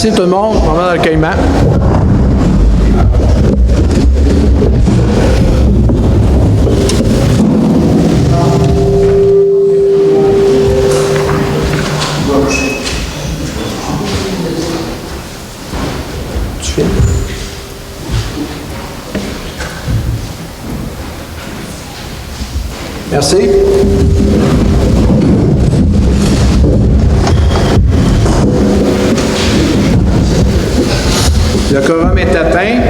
Merci tout le monde. Moment de recueillement. Merci. Le quorum est atteint.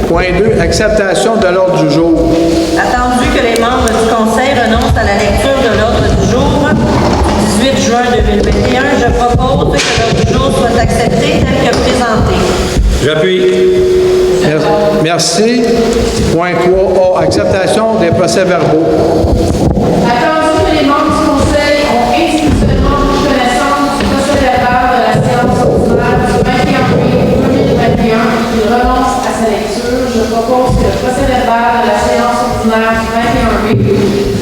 Point 2, acceptation de l'ordre du jour. Attendu que les membres du Conseil renoncent à la lecture de l'ordre du jour du 18 juin 2021, je propose que l'ordre du jour soit accepté tel que présenté. J'appuie. Merci. Point 3A, acceptation des procès-verbaux. Attendu que les membres du Conseil ont institutionnellement pris connaissance du procès-verbal de la séance ordinaire du 21 mai 2021, ils renoncent à sa lecture. Je propose que le procès-verbal de la séance ordinaire du 21 mai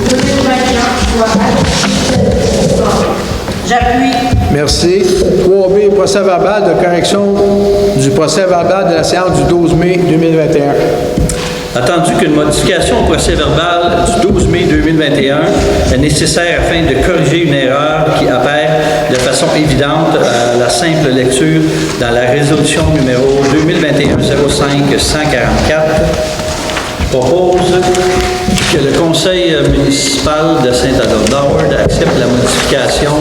2021 soit adopté. J'appuie. Merci. 3B, procès-verbal de correction du procès-verbal de la séance du 12 mai 2021. Attendu qu'une modification au procès-verbal du 12 mai 2021 est nécessaire afin de corriger une erreur qui apparaît de façon évidente à la simple lecture dans la résolution numéro 2021-05-144, je propose que le conseil municipal de Saint-Adolphe-d'Howard accepte la modification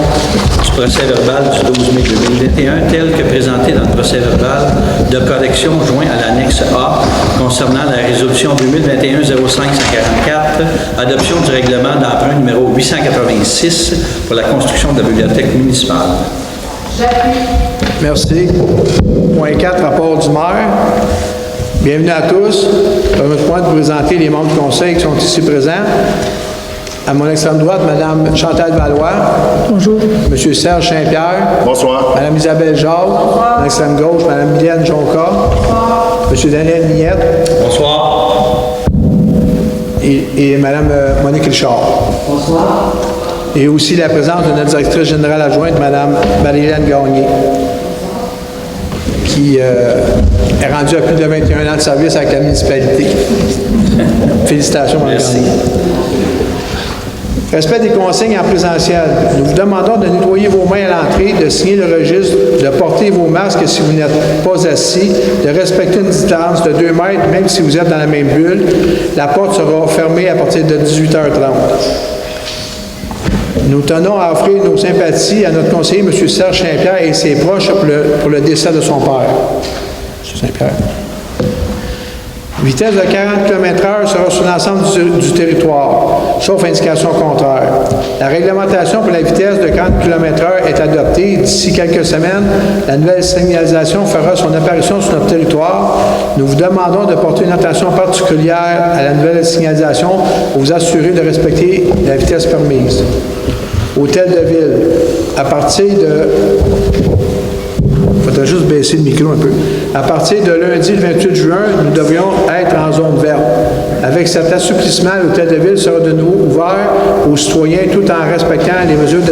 du procès-verbal du 12 mai 2021 tel que présenté dans le procès-verbal de correction joint à l'annexe A concernant la résolution 2021-05-144, adoption du règlement d'emprunt numéro 886 pour la construction de la bibliothèque municipale. J'appuie. Merci. Point 4, rapport du maire. Bienvenue à tous. Permettez-moi de vous présenter les membres du conseil qui sont ici présents. À mon extrême droite, Mme Chantal Valois. Bonjour. M. Serge Saint-Pierre. Bonsoir. Mme Isabelle Jacques. À l'extrême gauche, Mme Mylène Jonca. Bonsoir. M. Daniel Niette. Bonsoir. Et Mme Monique Richard. Bonsoir. Et aussi la présence de notre directrice générale adjointe, Mme Marie-Hélène Gagné, qui est rendue à plus de 21 ans de service avec la municipalité. Félicitations, Mme Merci. Gagné. Respect des consignes en présentiel. Nous vous demandons de nettoyer vos mains à l'entrée, de signer le registre, de porter vos masques si vous n'êtes pas assis, de respecter une distance de 2 mètres, même si vous êtes dans la même bulle. La porte sera fermée à partir de 18h30. Nous tenons à offrir nos sympathies à notre conseiller, M. Serge Saint-Pierre, et ses proches pour le décès de son père. M. Saint-Pierre. Vitesse de 40 km/h sera sur l'ensemble du territoire, sauf indication contraire. La réglementation pour la vitesse de 40 km/h est adoptée. D'ici quelques semaines, la nouvelle signalisation fera son apparition sur notre territoire. Nous vous demandons de porter une attention particulière à la nouvelle signalisation pour vous assurer de respecter la vitesse permise. Hôtel de ville, à partir de... Il faudrait juste baisser le micro un peu. À partir de lundi, le 28 juin, nous devrions être en zone verte. Avec cet assouplissement, l'hôtel de ville sera de nouveau ouvert aux citoyens tout en respectant les mesures de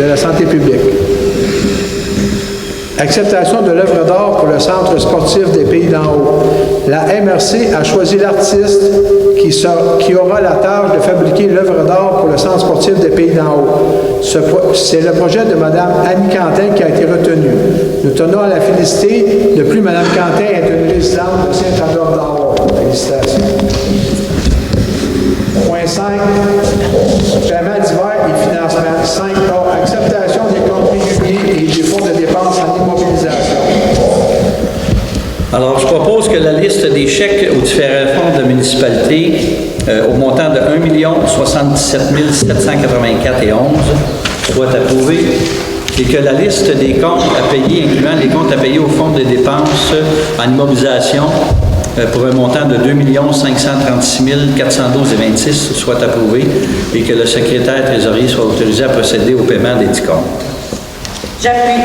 la santé publique. Acceptation de l'œuvre d'art pour le centre sportif des Pays d'en haut. La MRC a choisi l'artiste qui aura la tâche de fabriquer l'œuvre d'art pour le centre sportif des Pays d'en haut. C'est le projet de Mme Annie Quentin qui a été retenu. Nous tenons à la féliciter. De plus, Mme Quentin est une résidente de Saint-Adolphe-d'Howard. Félicitations. Point 5. Paiement d'hiver et financement. 5A. Acceptation des comptes réguliers et des fonds de dépenses en immobilisation. Alors, je propose que la liste des chèques aux différents fonds de municipalité au montant de 1 077 784 et 11 soit approuvée et que la liste des comptes à payer, incluant les comptes à payer au fonds de dépenses en immobilisation pour un montant de 2 536 412 et 26 soit approuvée et que le secrétaire trésorier soit autorisé à procéder au paiement des 10 comptes. J'appuie.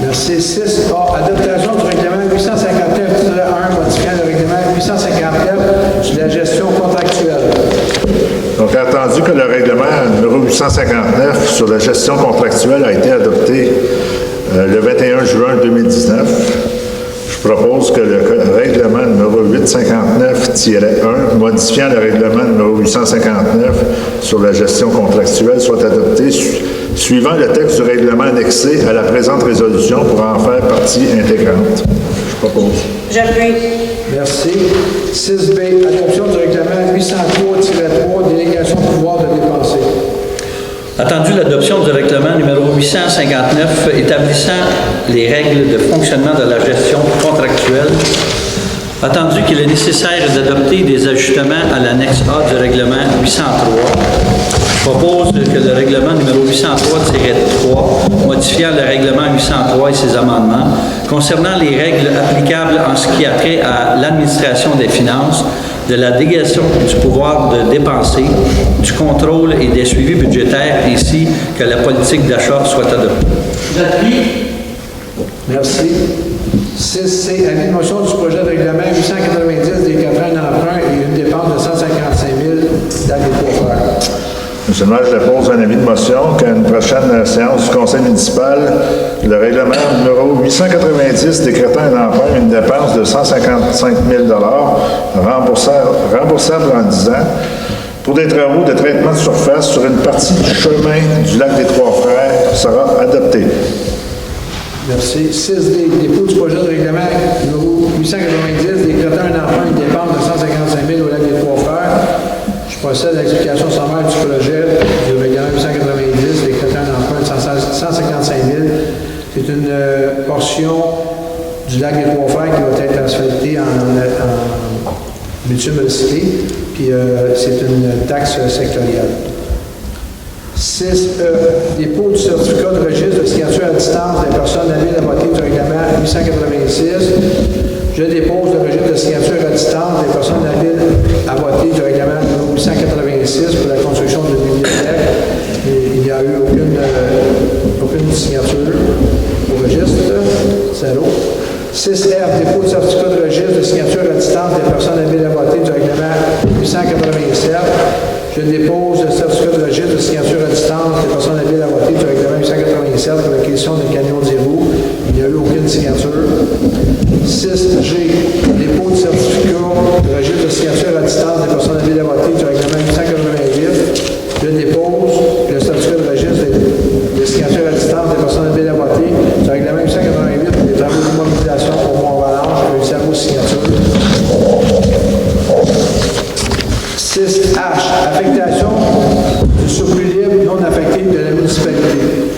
Merci. 6A. Adaptation du règlement 859-1 modifiant le règlement 859 sur la gestion contractuelle. Donc, attendu que le règlement numéro 859 sur la gestion contractuelle a été adopté le 21 juin 2019, je propose que le règlement numéro 859-1, modifiant le règlement numéro 859 sur la gestion contractuelle, soit adopté suivant le texte du règlement annexé à la présente résolution pour en faire partie intégrante. Je propose. J'appuie. Merci. 6B, adoption du règlement 803-3, délégation de pouvoir de dépenser. Attendu l'adoption du règlement numéro 859 établissant les règles de fonctionnement de la gestion contractuelle, attendu qu'il est nécessaire d'adopter des ajustements à l'annexe A du règlement 803, je propose que le règlement numéro 803-3, modifiant le règlement 803 et ses amendements, concernant les règles applicables en ce qui a trait à l'administration des finances, de la délégation du pouvoir de dépenser, du contrôle et des suivis budgétaires, ainsi que la politique d'achat soit adoptée. J'appuie. Merci. 6C, avis de motion du projet de règlement 890 des 4 ans d'emprunt et une dépense de 155 000 dans les pourfères. Monsieur le maire, je dépose un avis de motion qu'à une prochaine séance du conseil municipal, le règlement numéro 890 décrétant un emprunt et une dépense de 155 000 remboursable en 10 ans pour des travaux de traitement de surface sur une partie du chemin du lac des Trois-Frères sera adopté. Merci. 6D, dépôt du projet de règlement numéro 890 décrétant un emprunt et une dépense de 155 000 au lac des Trois-Frères. Je procède à l'explication sommaire du projet du règlement 890 décrétant un emprunt de 155 000. C'est une portion du lac des Trois-Frères qui va être asphaltée en bitume recyclé, puis c'est une taxe sectorielle. 6E, dépôt du certificat de registre de signature à distance des personnes habiles à voter du règlement 886. Je dépose le registre de signature à distance des personnes habiles à voter du règlement numéro 886 pour la construction de bibliothèque. Il n'y a eu aucune signature au registre. Zéro. 6F, dépôt du certificat de registre de signature à distance des personnes habiles à voter du règlement 887. Je dépose le certificat de registre de signature à distance des personnes habiles à voter du règlement 887 pour l'acquisition d'un camion de zéro. Il n'y a eu aucune signature. 6G, dépôt du certificat de registre de signature à distance des personnes habiles à voter du règlement 888. Je dépose le certificat de registre de signature à distance des personnes habiles à voter du règlement 888 pour les travaux d'immobilisation au Mont-Valange et zéro signature. 6H, affectation du surplus libre non affecté de la municipalité.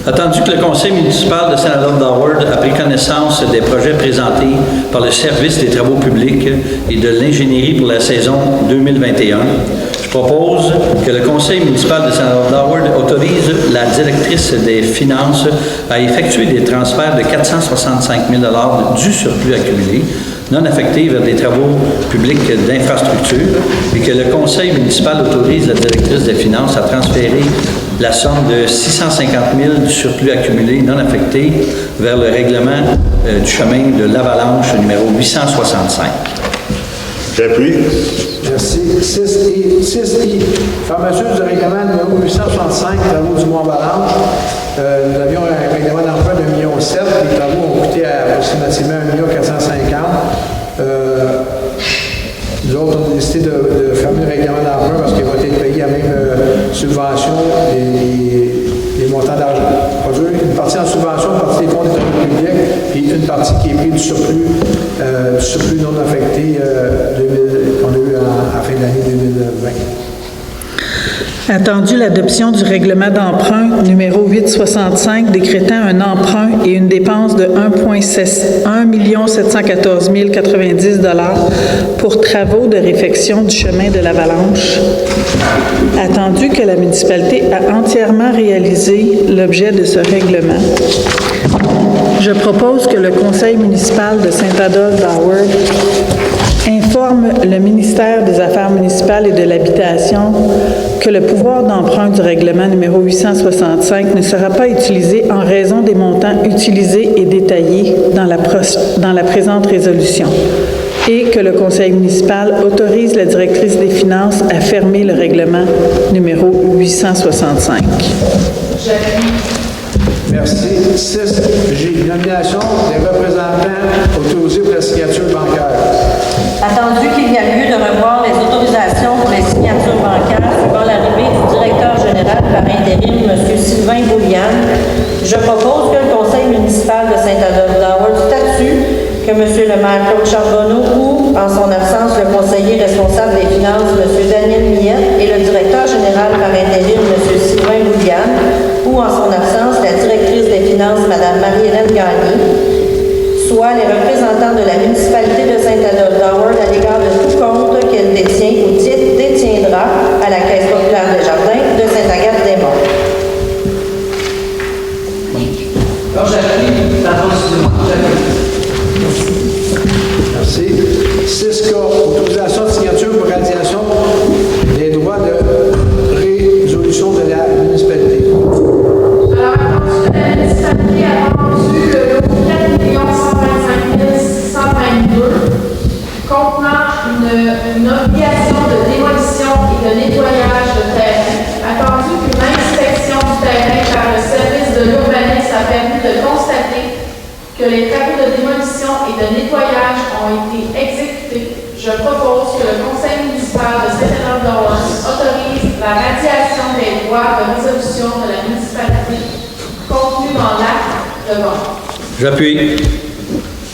Attendu que le conseil municipal de Saint-Adolphe-d'Howard a pris connaissance des projets présentés par le service des travaux publics et de l'ingénierie pour la saison 2021, je propose que le conseil municipal de Saint-Adolphe-d'Howard autorise la directrice des finances à effectuer des transferts de 465 000 du surplus accumulé non affectés vers des travaux publics d'infrastructure et que le conseil municipal autorise la directrice des finances à transférer la somme de 650 000 du surplus accumulé non affecté vers le règlement du chemin de l'Avalanche numéro 865. J'appuie. Merci. 6I, fermeture du règlement numéro 865, travaux du Mont-Valange. Nous avions un règlement d'emprunt de 1,7 million. Les travaux ont coûté approximativement 1,450 000. Nous autres, on a décidé de fermer le règlement d'emprunt parce qu'il va être payé à même subvention et les montants d'argent. Une partie en subvention, une partie des fonds des travaux publics, puis une partie qui est prise du surplus non affecté qu'on a eu à la fin de l'année 2020. Attendu l'adoption du règlement d'emprunt numéro 865 décrétant un emprunt et une dépense de 1 714 090 pour travaux de réfection du chemin de l'Avalanche. Attendu que la municipalité a entièrement réalisé l'objet de ce règlement, je propose que le conseil municipal de Saint-Adolphe-d'Howard informe le ministère des Affaires municipales et de l'Habitation que le pouvoir d'emprunt du règlement numéro 865 ne sera pas utilisé en raison des montants utilisés et détaillés dans la présente résolution et que le conseil municipal autorise la directrice des finances à fermer le règlement numéro 865. Merci. 6G, nomination des représentants autorisés pour la signature bancaire. Attendu qu'il y a lieu de revoir les autorisations pour les signatures bancaires suivant l'arrivée du directeur général par intérim, M. Sylvain Boulian, je propose que le conseil municipal de Saint-Adolphe-d'Howard statue que M. le maire Claude Charbonneau ou, en son absence, le conseiller responsable des finances, M. Daniel Millette, et le directeur général par intérim, M. Sylvain Boulian, ou, en son absence, la directrice des finances, Mme Marie-Hélène Gagné, soit les représentants de la municipalité de Saint-Adolphe-d'Howard à l'égard de tout compte qu'elle détient ou détiendra à la Caisse populaire des jardins de Sainte-Agathe-des-Monts. Merci. 6K, autorisation de signature pour réalisation des droits de résolution de la municipalité. Alors, attendu que la municipalité a vendu le lot 4 125 122 contenant une obligation de démolition et de nettoyage de terrain. Attendu qu'une inspection du terrain par le service de l'urbanisme a permis de constater que les travaux de démolition et de nettoyage ont été exécutés, je propose que le conseil municipal de Saint-Adolphe-d'Howard autorise la radiation des droits de résolution de la municipalité contenus dans l'acte de vente. J'appuie.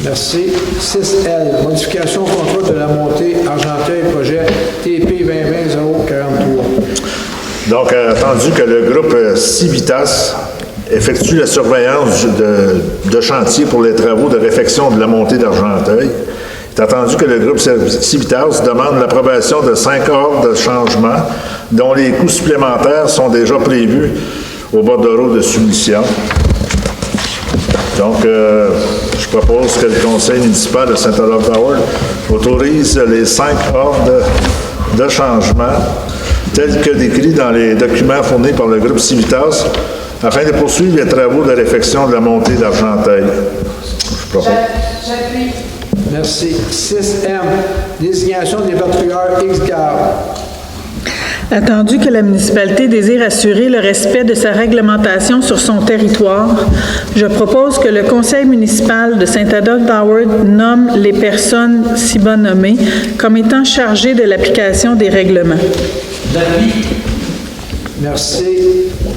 Merci. 6L, modification au contrat de la montée Argenteuil, projet TP 2020-043. Donc, attendu que le groupe Civitas effectue la surveillance de chantier pour les travaux de réfection de la montée d'Argenteuil, il est attendu que le groupe Civitas demande l'approbation de 5 ordres de changement dont les coûts supplémentaires sont déjà prévus au bordereau de soumission. Donc, je propose que le conseil municipal de Saint-Adolphe-d'Howard autorise les 5 ordres de changement tels que décrits dans les documents fournis par le groupe Civitas afin de poursuivre les travaux de réfection de la montée d'Argenteuil. Je propose. J'appuie. Merci. 6M, désignation des patrouilleurs X-Garde. Attendu que la municipalité désire assurer le respect de sa réglementation sur son territoire, je propose que le conseil municipal de Saint-Adolphe-d'Howard nomme les personnes ci bas nommées comme étant chargées de l'application des règlements. Merci.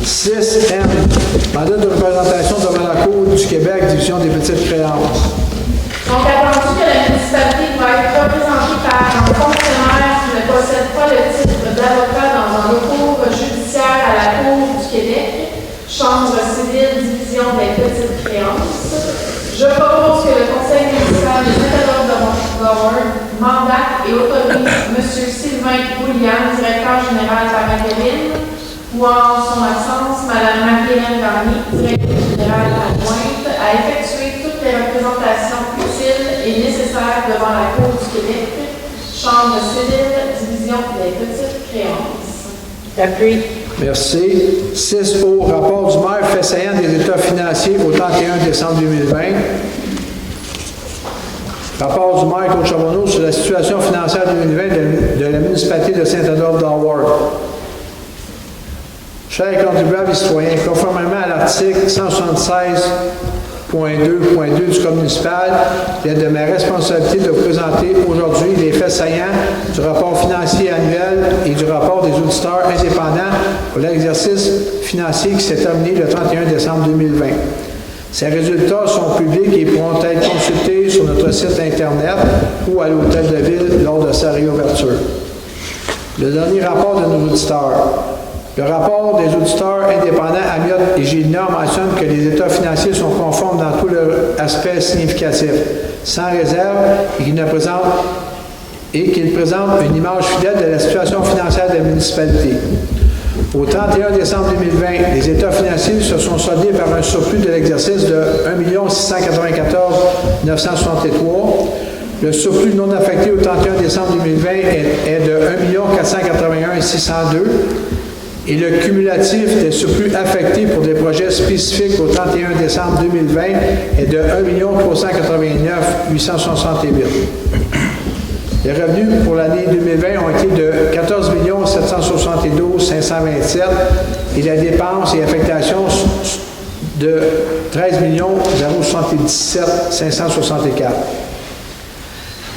6M, mandat de représentation devant la Cour du Québec, division des petites créances. Donc, attendu que la municipalité va être représentée par un fonctionnaire qui ne possède pas le titre d'avocat dans un recours judiciaire à la Cour du Québec, Chambre civile, division des petites créances, je propose que le conseil municipal de Saint-Adolphe-d'Howard mandate et autorise M. Sylvain Boulian, directeur général par intérim, ou en son absence, Mme Marie-Hélène Gagné, directrice générale adjointe, à effectuer toutes les représentations utiles et nécessaires devant la Cour du Québec, Chambre civile, division des petites créances. J'appuie. Merci. 6O, rapport du maire fait saillant des états financiers au 31 décembre 2020. Rapport du maire Claude Charbonneau sur la situation financière 2020 de la municipalité de Saint-Adolphe-d'Howard. Chers contribuables et citoyens, conformément à l'article 176.2.2 du Code municipal, il est de ma responsabilité de vous présenter aujourd'hui les faits saillants du rapport financier annuel et du rapport des auditeurs indépendants pour l'exercice financier qui s'est terminé le 31 décembre 2020. Ces résultats sont publics et pourront être consultés sur notre site Internet ou à l'Hôtel de Ville lors de sa réouverture. Le dernier rapport de nos auditeurs. Le rapport des auditeurs indépendants Amiotte et Gilina mentionne que les états financiers sont conformes dans tous leurs aspects significatifs, sans réserve, et qu'ils présentent une image fidèle de la situation financière de la municipalité. Au 31 décembre 2020, les états financiers se sont soldés par un surplus de l'exercice de 1 694 963. Le surplus non affecté au 31 décembre 2020 est de 1 481 602. Et le cumulatif des surplus affectés pour des projets spécifiques au 31 décembre 2020 est de 1 389 868. Les revenus pour l'année 2020 ont été de 14 772 527 et la dépense et affectation de 13 077 564.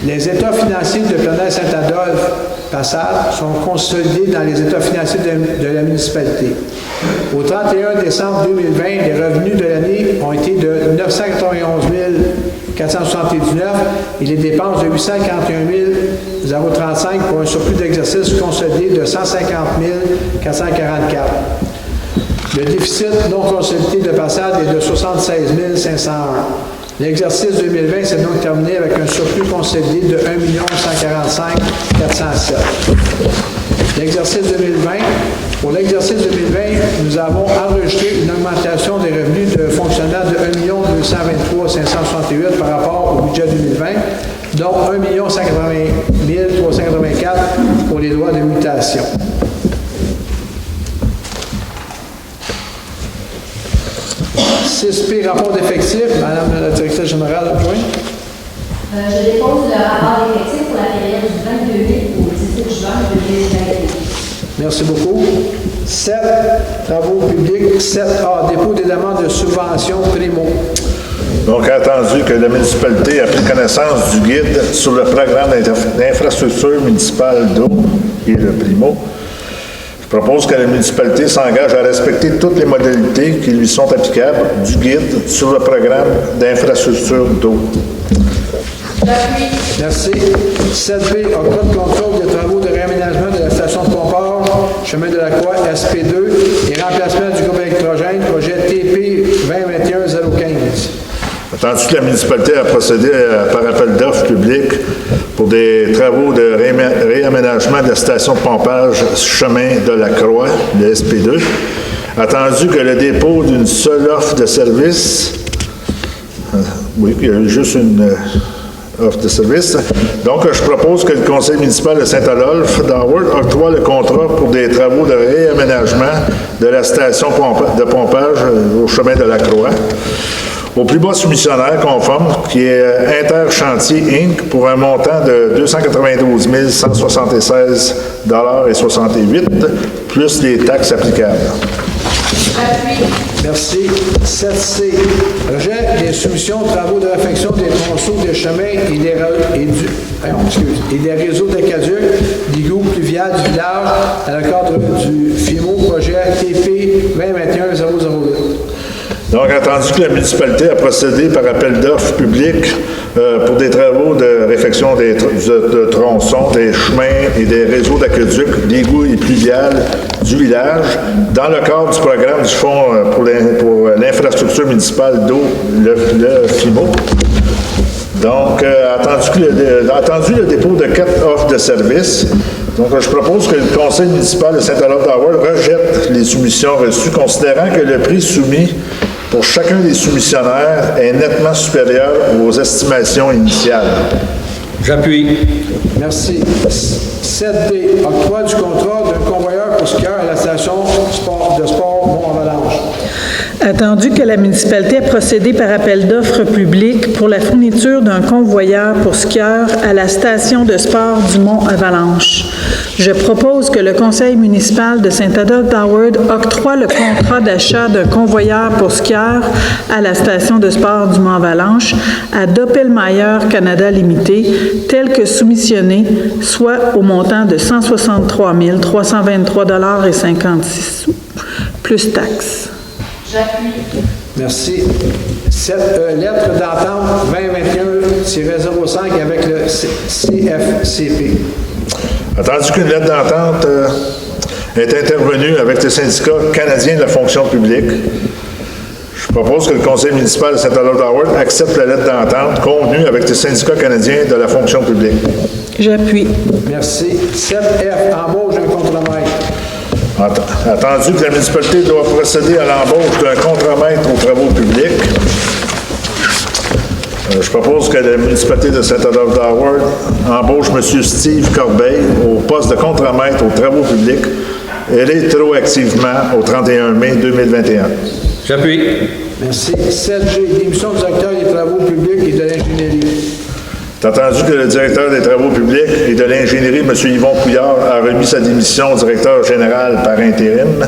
Les états financiers de Planaire Saint-Adolphe Passade sont consolidés dans les états financiers de la municipalité. Au 31 décembre 2020, les revenus de l'année ont été de 991 479 et les dépenses de 841 035 pour un surplus d'exercice consolidé de 150 444. Le déficit non consolidé de Passade est de 76 501. L'exercice 2020 s'est donc terminé avec un surplus consolidé de 1 145 407. L'exercice 2020, pour l'exercice 2020, nous avons enregistré une augmentation des revenus de fonctionnaire de 1 223 568 par rapport au budget 2020, dont 1 180 384 pour les droits de mutation. 6P, rapport d'effectifs. Madame la directrice générale, adjointe. Je dépose le rapport d'effectifs pour la période du 22 mai au 18 juin 2021. Merci beaucoup. 7, travaux publics. 7A, dépôt des demandes de subvention primo. Donc, attendu que la municipalité a pris connaissance du guide sur le programme d'infrastructure municipale d'eau, qui est le primo, je propose que la municipalité s'engage à respecter toutes les modalités qui lui sont applicables du guide sur le programme d'infrastructure d'eau. Merci. 7B, octroi de contrôle des travaux de réaménagement de la station de pompage, chemin de la Croix, SP2, et remplacement du groupe électrogène, projet TP 2021-015. Attendu que la municipalité a procédé par appel d'offres public pour des travaux de réaménagement de la station de pompage chemin de la Croix, le SP2, attendu que le dépôt d'une seule offre de service, oui, il y a juste une offre de service, donc je propose que le conseil municipal de Saint-Adolphe d'Howard octroie le contrat pour des travaux de réaménagement de la station de pompage au chemin de la Croix au plus bas soumissionnaire conforme, qui est Interchantier Inc., pour un montant de 292 176 $68, plus les taxes applicables. Merci. 7C, rejet des soumissions travaux de réfection des tronçons des chemins et des réseaux d'aqueducs, d'égouts pluviales du village dans le cadre du FIMO projet TP 2021-008. Donc, attendu que la municipalité a procédé par appel d'offres public pour des travaux de réfection de tronçons, des chemins et des réseaux d'aqueducs, d'égouts et pluviales du village, dans le cadre du programme du Fonds pour l'infrastructure municipale d'eau, le FIMO. Donc, attendu le dépôt de 4 offres de services, donc je propose que le conseil municipal de Saint-Adolphe d'Howard rejette les soumissions reçues, considérant que le prix soumis pour chacun des soumissionnaires est nettement supérieur aux estimations initiales. J'appuie. Merci. 7D, octroi du contrat d'un convoyeur pour skieur à la station de sport Mont-Avalanche. Attendu que la municipalité a procédé par appel d'offres public pour la fourniture d'un convoyeur pour skieurs à la station de sport du Mont-Avalanche, je propose que le conseil municipal de Saint-Adolphe d'Howard octroie le contrat d'achat d'un convoyeur pour skieurs à la station de sport du Mont-Avalanche à Doppelmayr Canada Limité, tel que soumissionné, soit au montant de 163 323 $56, plus taxes. J'appuie. Merci. Lettre d'entente 2021-05 avec le CFCP. Attendu qu'une lettre d'entente est intervenue avec le syndicat canadien de la fonction publique, je propose que le conseil municipal de Saint-Adolphe d'Howard accepte la lettre d'entente convenue avec le syndicat canadien de la fonction publique. J'appuie. Merci. 7F, embauche d'un contremaître. Attendu que la municipalité doit procéder à l'embauche d'un contremaître aux travaux publics, je propose que la municipalité de Saint-Adolphe d'Howard embauche M. Steve Corbeil au poste de contremaître aux travaux publics rétroactivement au 31 mai 2021. J'appuie. Merci. 7G, démission du directeur des travaux publics et de l'ingénierie. C'est entendu que le directeur des travaux publics et de l'ingénierie, M. Yvon Couillard, a remis sa démission au directeur général par intérim.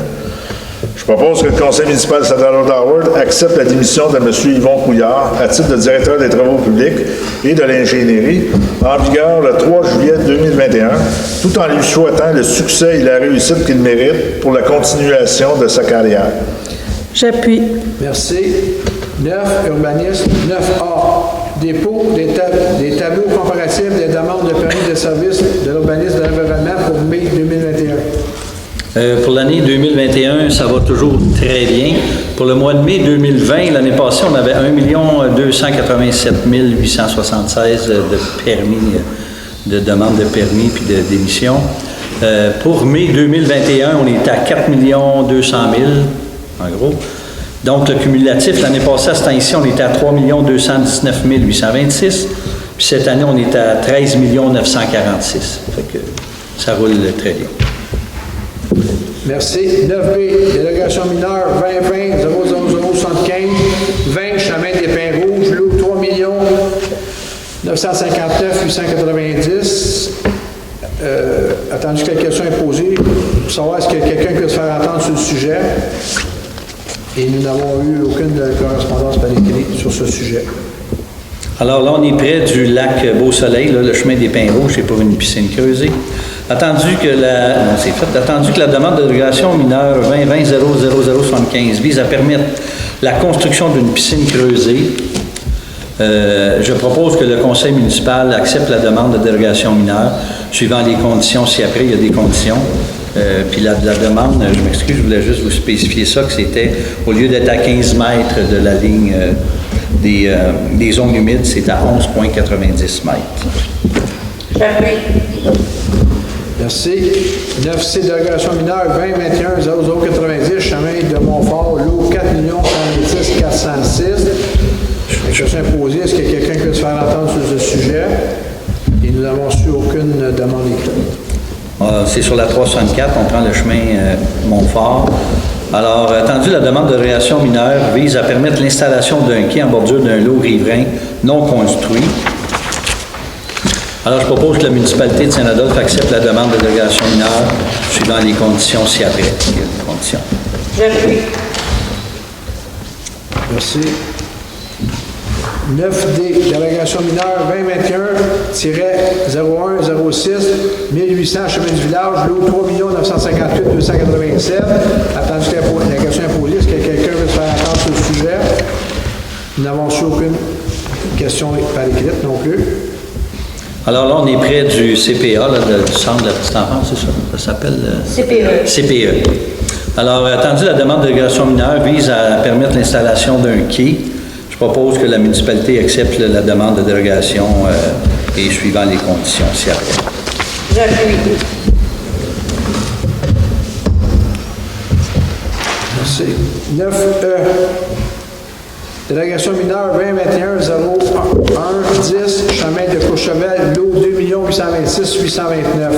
Je Je propose que le conseil municipal de Saint-Alban-d'Howard accepte la démission de M. Yvon Couillard à titre de directeur des travaux publics et de l'ingénierie en vigueur le 3 juillet 2021, tout en lui souhaitant le succès et la réussite qu'il mérite pour la continuation de sa carrière. J'appuie. Merci. 9, urbanisme. 9A, dépôt des tableaux comparatifs des demandes de permis de service de l'urbanisme de l'environnement pour mai 2021. Pour l'année 2021, ça va toujours très bien. Pour le mois de mai 2020, l'année passée, on avait 1 287 876 de permis, de demandes de permis puis de démission. Pour mai 2021, on est à 4 200 000, en gros. Donc, le cumulatif, l'année passée, à ce temps-ci, on était à 3 219 826. Puis cette année, on est à 13 946. Fait que ça roule très bien. Merci. 9B, délégation mineure 2020-00075, 20 chemin des Pins Rouges, lot 3 959 890. Attendu que la question est posée, pour savoir est-ce que quelqu'un peut se faire entendre sur le sujet. Et nous n'avons eu aucune correspondance par écrit sur ce sujet. Alors là, on est près du lac Beau-Soleil, là, le chemin des Pins Rouges, c'est pour une piscine creusée. Attendu que la demande de dérogation mineure 2020-00075 vise à permettre la construction d'une piscine creusée, je propose que le conseil municipal accepte la demande de dérogation mineure, suivant les conditions, si après il y a des conditions. Puis la demande, je m'excuse, je voulais juste vous spécifier ça, que c'était, au lieu d'être à 15 mètres de la ligne des zones humides, c'est à 11,90 mètres. J'appuie. Merci. 9C, délégation mineure 2021-0090, chemin de Montfort, lot 4 126 406. La question est posée, est-ce qu'il y a quelqu'un qui peut se faire entendre sur ce sujet? Et nous n'avons reçu aucune demande écrite. C'est sur la 364, on prend le chemin Montfort. Alors, attendu, la demande de dérogation mineure vise à permettre l'installation d'un quai en bordure d'un lot riverain non construit. Alors, je propose que la municipalité de Saint-Adolphe accepte la demande de dérogation mineure suivant les conditions ci-après. Il y a des conditions. J'appuie. Merci. 9D, délégation mineure 2021-0106, 1800, chemin du village, lot 3 958 287. Attendu que la question est posée, est-ce que quelqu'un veut se faire entendre sur le sujet? Nous n'avons reçu aucune question par écrite non plus. Alors là, on est près du CPA, là, du Centre de la Petite Enfance, c'est ça? Ça s'appelle? CPE. CPE. Alors, attendu, la demande de dérogation mineure vise à permettre l'installation d'un quai. Je propose que la municipalité accepte la demande de dérogation et suivant les conditions ci-après. J'appuie. Merci. 9E. Délégation mineure 2021-0110, chemin de Courchevel, lot 2 826 829.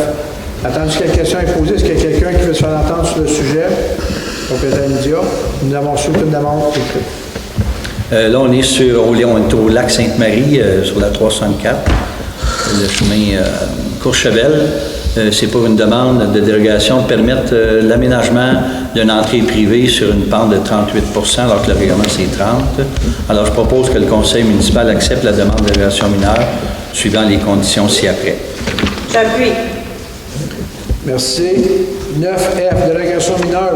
Attendu que la question est posée, est-ce qu'il y a quelqu'un qui veut se faire entendre sur le sujet? Propriétaire immédiat. Nous n'avons reçu aucune demande écrite. Là, on est au lac Sainte-Marie, sur la 364, le chemin Courchevel. C'est pour une demande de dérogation de permettre l'aménagement d'une entrée privée sur une pente de 38 alors que le règlement, c'est 30. Alors, je propose que le conseil municipal accepte la demande de dérogation mineure suivant les conditions ci-après. J'appuie. Merci. 9F, délégation mineure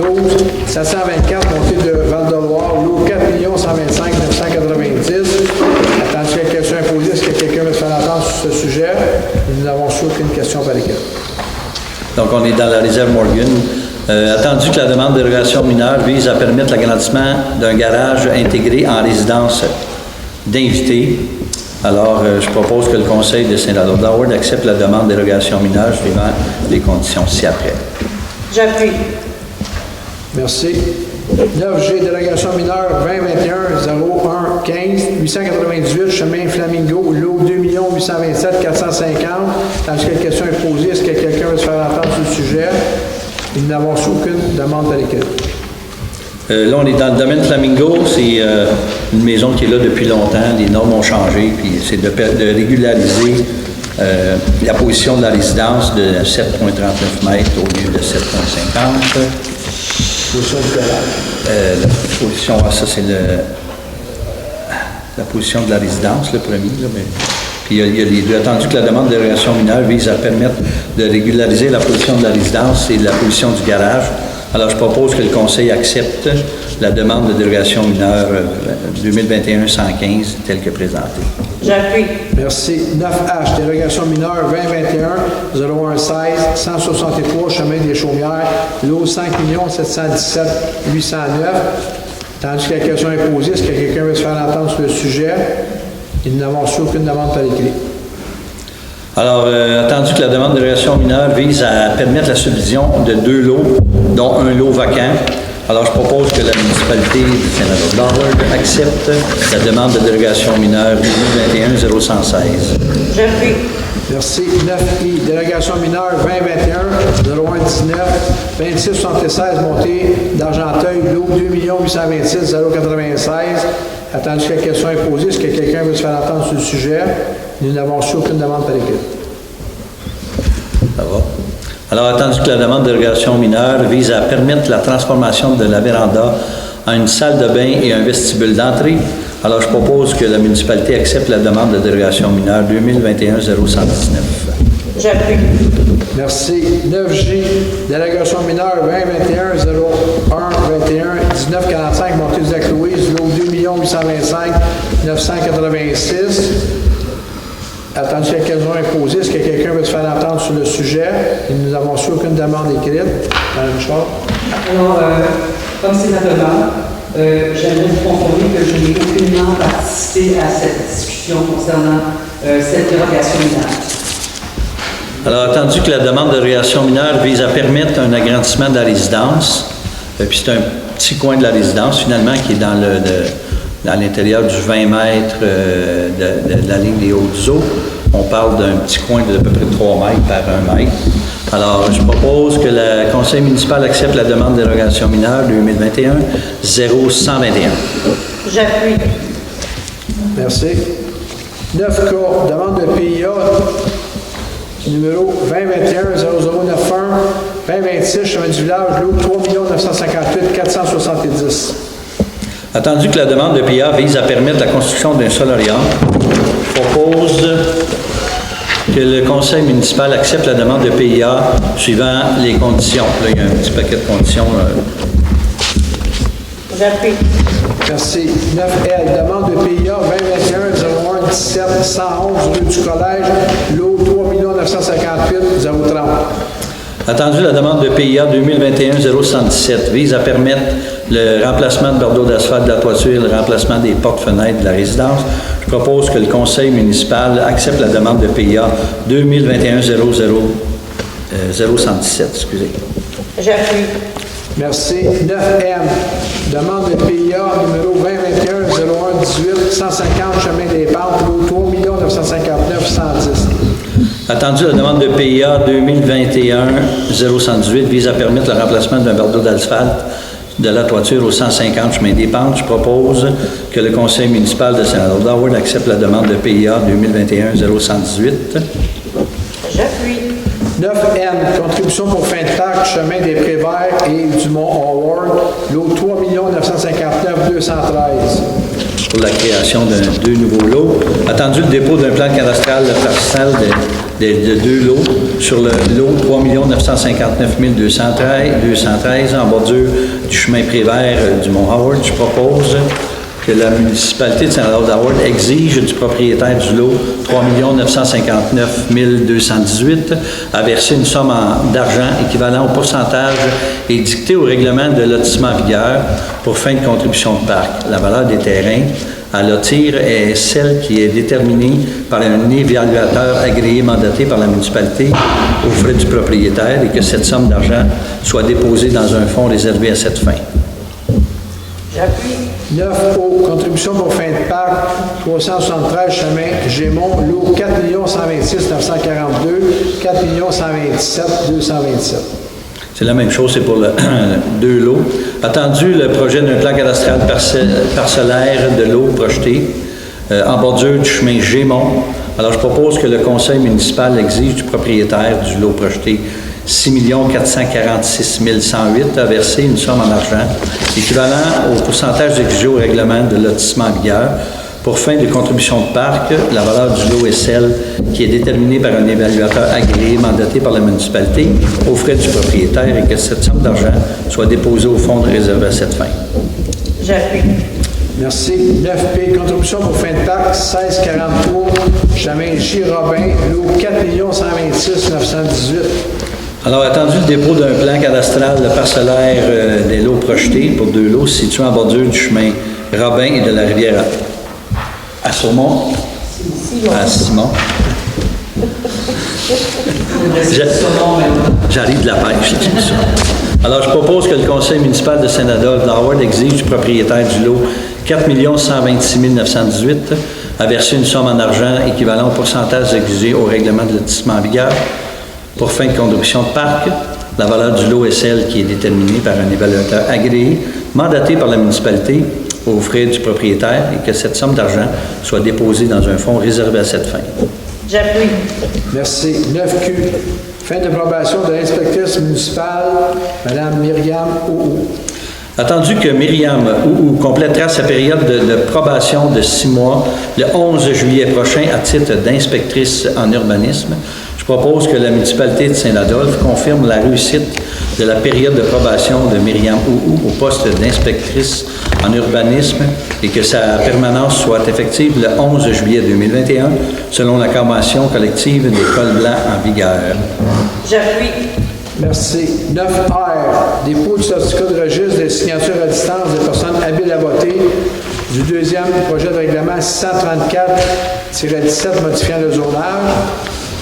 2021-01-12, 724, montée de Val-de-Loire, lot 4 125 990. Attendu que la question est posée, est-ce que quelqu'un veut se faire entendre sur ce sujet? Nous n'avons reçu aucune question par écrit. Donc, on est dans la réserve Morgan. Attendu que la demande de dérogation mineure vise à permettre l'agrandissement d'un garage intégré en résidence d'invités. Alors, je propose que le conseil de Saint-Adolphe accepte la demande de dérogation mineure suivant les conditions ci-après. J'appuie. Merci. 9G, délégation mineure 2021-01-15, 898, chemin Flamingo, lot 2 827 450. Tandis que la question est posée, est-ce que quelqu'un veut se faire entendre sur le sujet? Nous n'avons reçu aucune demande par écrit. Là, on est dans le domaine Flamingo. C'est une maison qui est là depuis longtemps. Les normes ont changé, puis c'est de régulariser la position de la résidence de 7,39 mètres au lieu de 7,50. Position du garage. La position, ça c'est la position de la résidence, le premier. Là, mais, puis il y a les deux. Attendu que la demande de dérogation mineure vise à permettre de régulariser la position de la résidence et la position du garage. Alors, je propose que le Conseil accepte la demande de dérogation mineure 2021-115 telle que présentée. J'appuie. Merci. 9H, dérogation mineure 2021-0116, 163, chemin des Chaumières, lot 5 717 809. Tandis que la question est posée, est-ce que quelqu'un veut se faire entendre sur le sujet? Nous n'avons reçu aucune demande par écrit. Alors, attendu que la demande de dérogation mineure vise à permettre la subdivision de 2 lots, dont un lot vacant. Alors, je propose que la municipalité du Saint-Laurent-Howard accepte la demande de dérogation mineure 2021-0116. J'appuie. Merci. 9I, délégation mineure 2021-0119, 2676, montée d'Argenteuil, lot 2 826 096. Attendu que la question est posée, est-ce que quelqu'un veut se faire entendre sur le sujet? Nous n'avons reçu aucune demande par écrit. Ça va. Alors, attendu que la demande de dérogation mineure vise à permettre la transformation de la véranda en une salle de bain et un vestibule d'entrée, alors je propose que la municipalité accepte la demande de dérogation mineure 2021-0119. J'appuie. Merci. 9J, délégation mineure 2021-01-21-1945, montée du Lac-Louise, lot 2 825 986. Attendu que la question est posée, est-ce que quelqu'un veut se faire entendre sur le sujet? Et nous n'avons reçu aucune demande écrite. Madame Richard. Alors, comme c'est ma demande, j'aimerais vous confirmer que je n'ai aucunement participé à cette discussion concernant cette dérogation mineure. Alors, attendu que la demande de dérogation mineure vise à permettre un agrandissement de la résidence, puis c'est un petit coin de la résidence, finalement, qui est dans l'intérieur du 20 mètres de la ligne des Hautes-Eaux. On parle d'un petit coin d'à peu près 3 mètres par 1 mètre. Alors, je propose que le Conseil municipal accepte la demande de dérogation mineure 2021-0121. J'appuie. Merci. 9K, demande de PIA numéro 2021-0091, 2026, chemin du village, lot 3 958 470. Attendu que la demande de PIA vise à permettre la construction d'un solarium, je propose que le conseil municipal accepte la demande de PIA suivant les conditions. Là, il y a un petit paquet de conditions. J'appuie. Merci. 9L, demande de PIA 2021-01-17-111, rue du Collège, lot 3 958 030. Attendu la demande de PIA 2021-077 vise à permettre le remplacement de bordeaux d'asphalte de la toiture, le remplacement des portes-fenêtres de la résidence. Je propose que le conseil municipal accepte la demande de PIA 2021-077. Excusez. J'appuie. Merci. 9M, demande de PIA numéro 2021-01-18, 150, chemin des Pentes, lot 3 959 110. Attendu la demande de PIA 2021-018 vise à permettre le remplacement d'un bordeaux d'asphalte de la toiture au 150 chemin des Pentes. Je propose que le conseil municipal de Saint-Laurent accepte la demande de PIA 2021-018. J'appuie. 9N, contribution pour fin de parc, chemin des Préverts et du Mont-Howard, lot 3 959 213. Pour la création de 2 nouveaux lots. Attendu le dépôt d'un plan cadastral de parcelle de 2 lots sur le lot 3 959 213 en bordure du chemin Prévert du Mont-Howard. Je propose que la municipalité de Saint-Laurent exige du propriétaire du lot 3 959 218 à verser une somme d'argent équivalent au pourcentage édicté au règlement de lotissement en vigueur pour fin de contribution de parc. La valeur des terrains à lotir est celle qui est déterminée par un évaluateur agréé mandaté par la municipalité aux frais du propriétaire et que cette somme d'argent soit déposée dans un fonds réservé à cette fin. J'appuie. 9O, contribution pour fin de parc, 373 chemin Gémont, lot 4 126 942, 4 127 227. C'est la même chose, c'est pour le 2 lots. Attendu le projet d'un plan cadastral parcellaire de l'eau projeté en bordure du chemin Gémont. Alors, je propose que le conseil municipal exige du propriétaire du lot projeté 6 446 108 à verser une somme en argent équivalent au pourcentage exigé au règlement de lotissement en vigueur pour fin de contribution de parc. La valeur du lot est celle qui est déterminée par un évaluateur agréé mandaté par la municipalité aux frais du propriétaire et que cette somme d'argent soit déposée au fonds réservé à cette fin. J'appuie. Merci. 9P, contribution pour fin de parc, 1643, chemin J. Robin, lot 4 126 918. Alors, attendu le dépôt d'un plan cadastral parcellaire des lots projetés pour 2 lots situés en bordure du chemin Robin et de la rivière à Saumont. À Simon. J'arrive de la pêche, c'est tout ça. Alors, je propose que le conseil municipal de Saint-Adolphe d'Howard exige du propriétaire du lot 4 126 918 à verser une somme en argent équivalent au pourcentage exigé au règlement de lotissement en vigueur pour fin de contribution de parc. La valeur du lot est celle qui est déterminée par un évaluateur agréé, mandaté par la municipalité aux frais du propriétaire et que cette somme d'argent soit déposée dans un fonds réservé à cette fin. J'appuie. Merci. 9Q, fin d'approbation de l'inspectrice municipale, Mme Myriam Ouhou. Attendu que Myriam Ouhou complétera sa période de probation de 6 mois le 11 juillet prochain à titre d'inspectrice en urbanisme, je propose que la municipalité de Saint-Adolphe confirme la réussite de la période de probation de Myriam Ouhou au poste d'inspectrice en urbanisme et que sa permanence soit effective le 11 juillet 2021 selon la convention collective des cols blancs en vigueur. J'appuie. Merci. 9R, dépôt du certificat de registre des signatures à distance des personnes habiles à voter du deuxième projet de règlement 634-17 modifiant le zonage.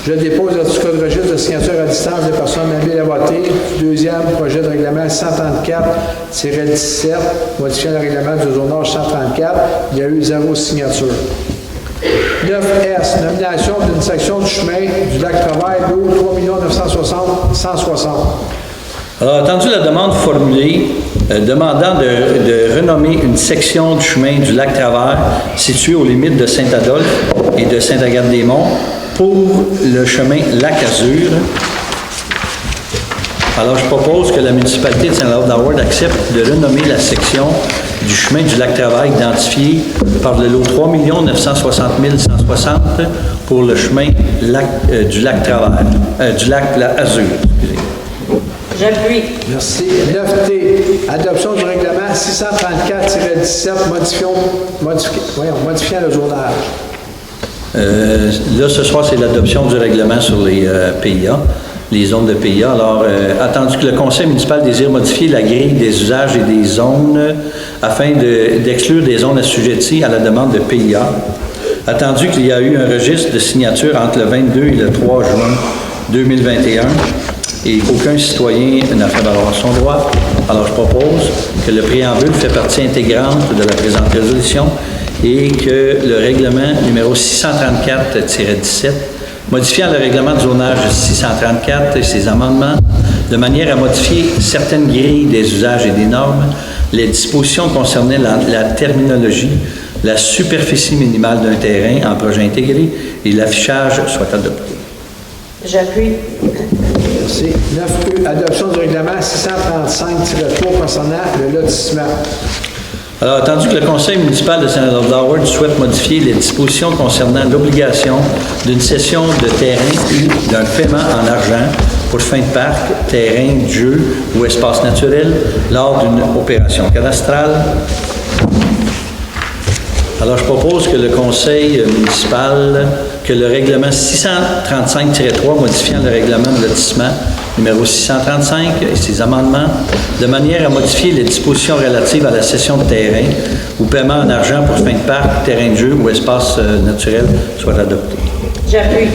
Je dépose le certificat de registre de signature à distance des personnes habiles à voter du deuxième projet de règlement 134-17 modifiant le règlement du zonage 134. Il y a eu 0 signature. 9S, nomination d'une section du chemin du lac Travail, lot 3 960 160. Alors, attendu la demande formulée demandant de renommer une section du chemin du lac Travers située aux limites de Saint-Adolphe et de Sainte-Agathe-des-Monts pour le chemin Lac-Azur. Alors, je propose que la municipalité de Saint-Adolphe accepte de renommer la section du chemin du lac Travail identifiée par le lot 3 960 160 pour le chemin du lac Travail, du lac Azur. J'appuie. Merci. 9T, adoption du règlement 634-17 modifiant le zonage. Là, ce soir, c'est l'adoption du règlement sur les PIA, les zones de PIA. Alors, attendu que le conseil municipal désire modifier la grille des usages et des zones afin d'exclure des zones assujetties à la demande de PIA, attendu qu'il y a eu un registre de signature entre le 22 et le 3 juin 2021 et qu'aucun citoyen n'a fait valoir son droit, alors je propose que le préambule fait partie intégrante de la présente résolution et que le règlement numéro 634-17, modifiant le règlement de zonage 634 et ses amendements, de manière à modifier certaines grilles des usages et des normes, les dispositions concernant la terminologie, la superficie minimale d'un terrain en projet intégré et l'affichage soient adoptés. J'appuie. Merci. 9E, adoption du règlement 635-3 concernant le lotissement. Alors, attendu que le conseil municipal de Saint-Adolphe souhaite modifier les dispositions concernant l'obligation d'une cession de terrain ou d'un paiement en argent pour fin de parc, terrain de jeu ou espace naturel lors d'une opération cadastrale. Alors, je propose que le conseil municipal, que le règlement 635-3 modifiant le règlement de lotissement numéro 635 et ses amendements, de manière à modifier les dispositions relatives à la cession de terrain ou paiement en argent pour fin de parc, terrain de jeu ou espace naturel soient adoptés. J'appuie.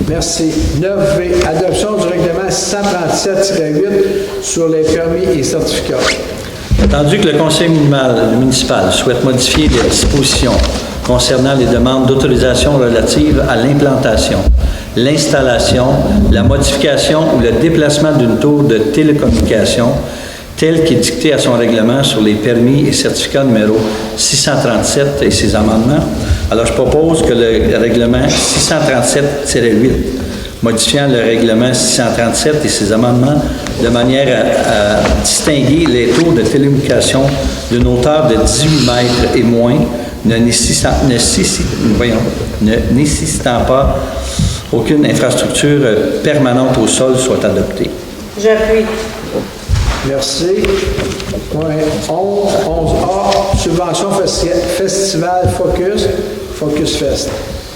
Merci. 9V, adoption du règlement 637-8 sur les permis et certificats. Attendu que le conseil municipal souhaite modifier les dispositions concernant les demandes d'autorisation relatives à l'implantation, l'installation, la modification ou le déplacement d'une tour de télécommunication tel qu'est dicté à son règlement sur les permis et certificats numéro 637 et ses amendements. Alors, je propose que le règlement 637-8, modifiant le règlement 637 et ses amendements de manière à distinguer les taux de télécommunication d'une hauteur de 18 mètres et moins, ne nécessitant pas aucune infrastructure permanente au sol soit adopté. J'appuie. Merci. Point 11A, subvention festival Focus Fest.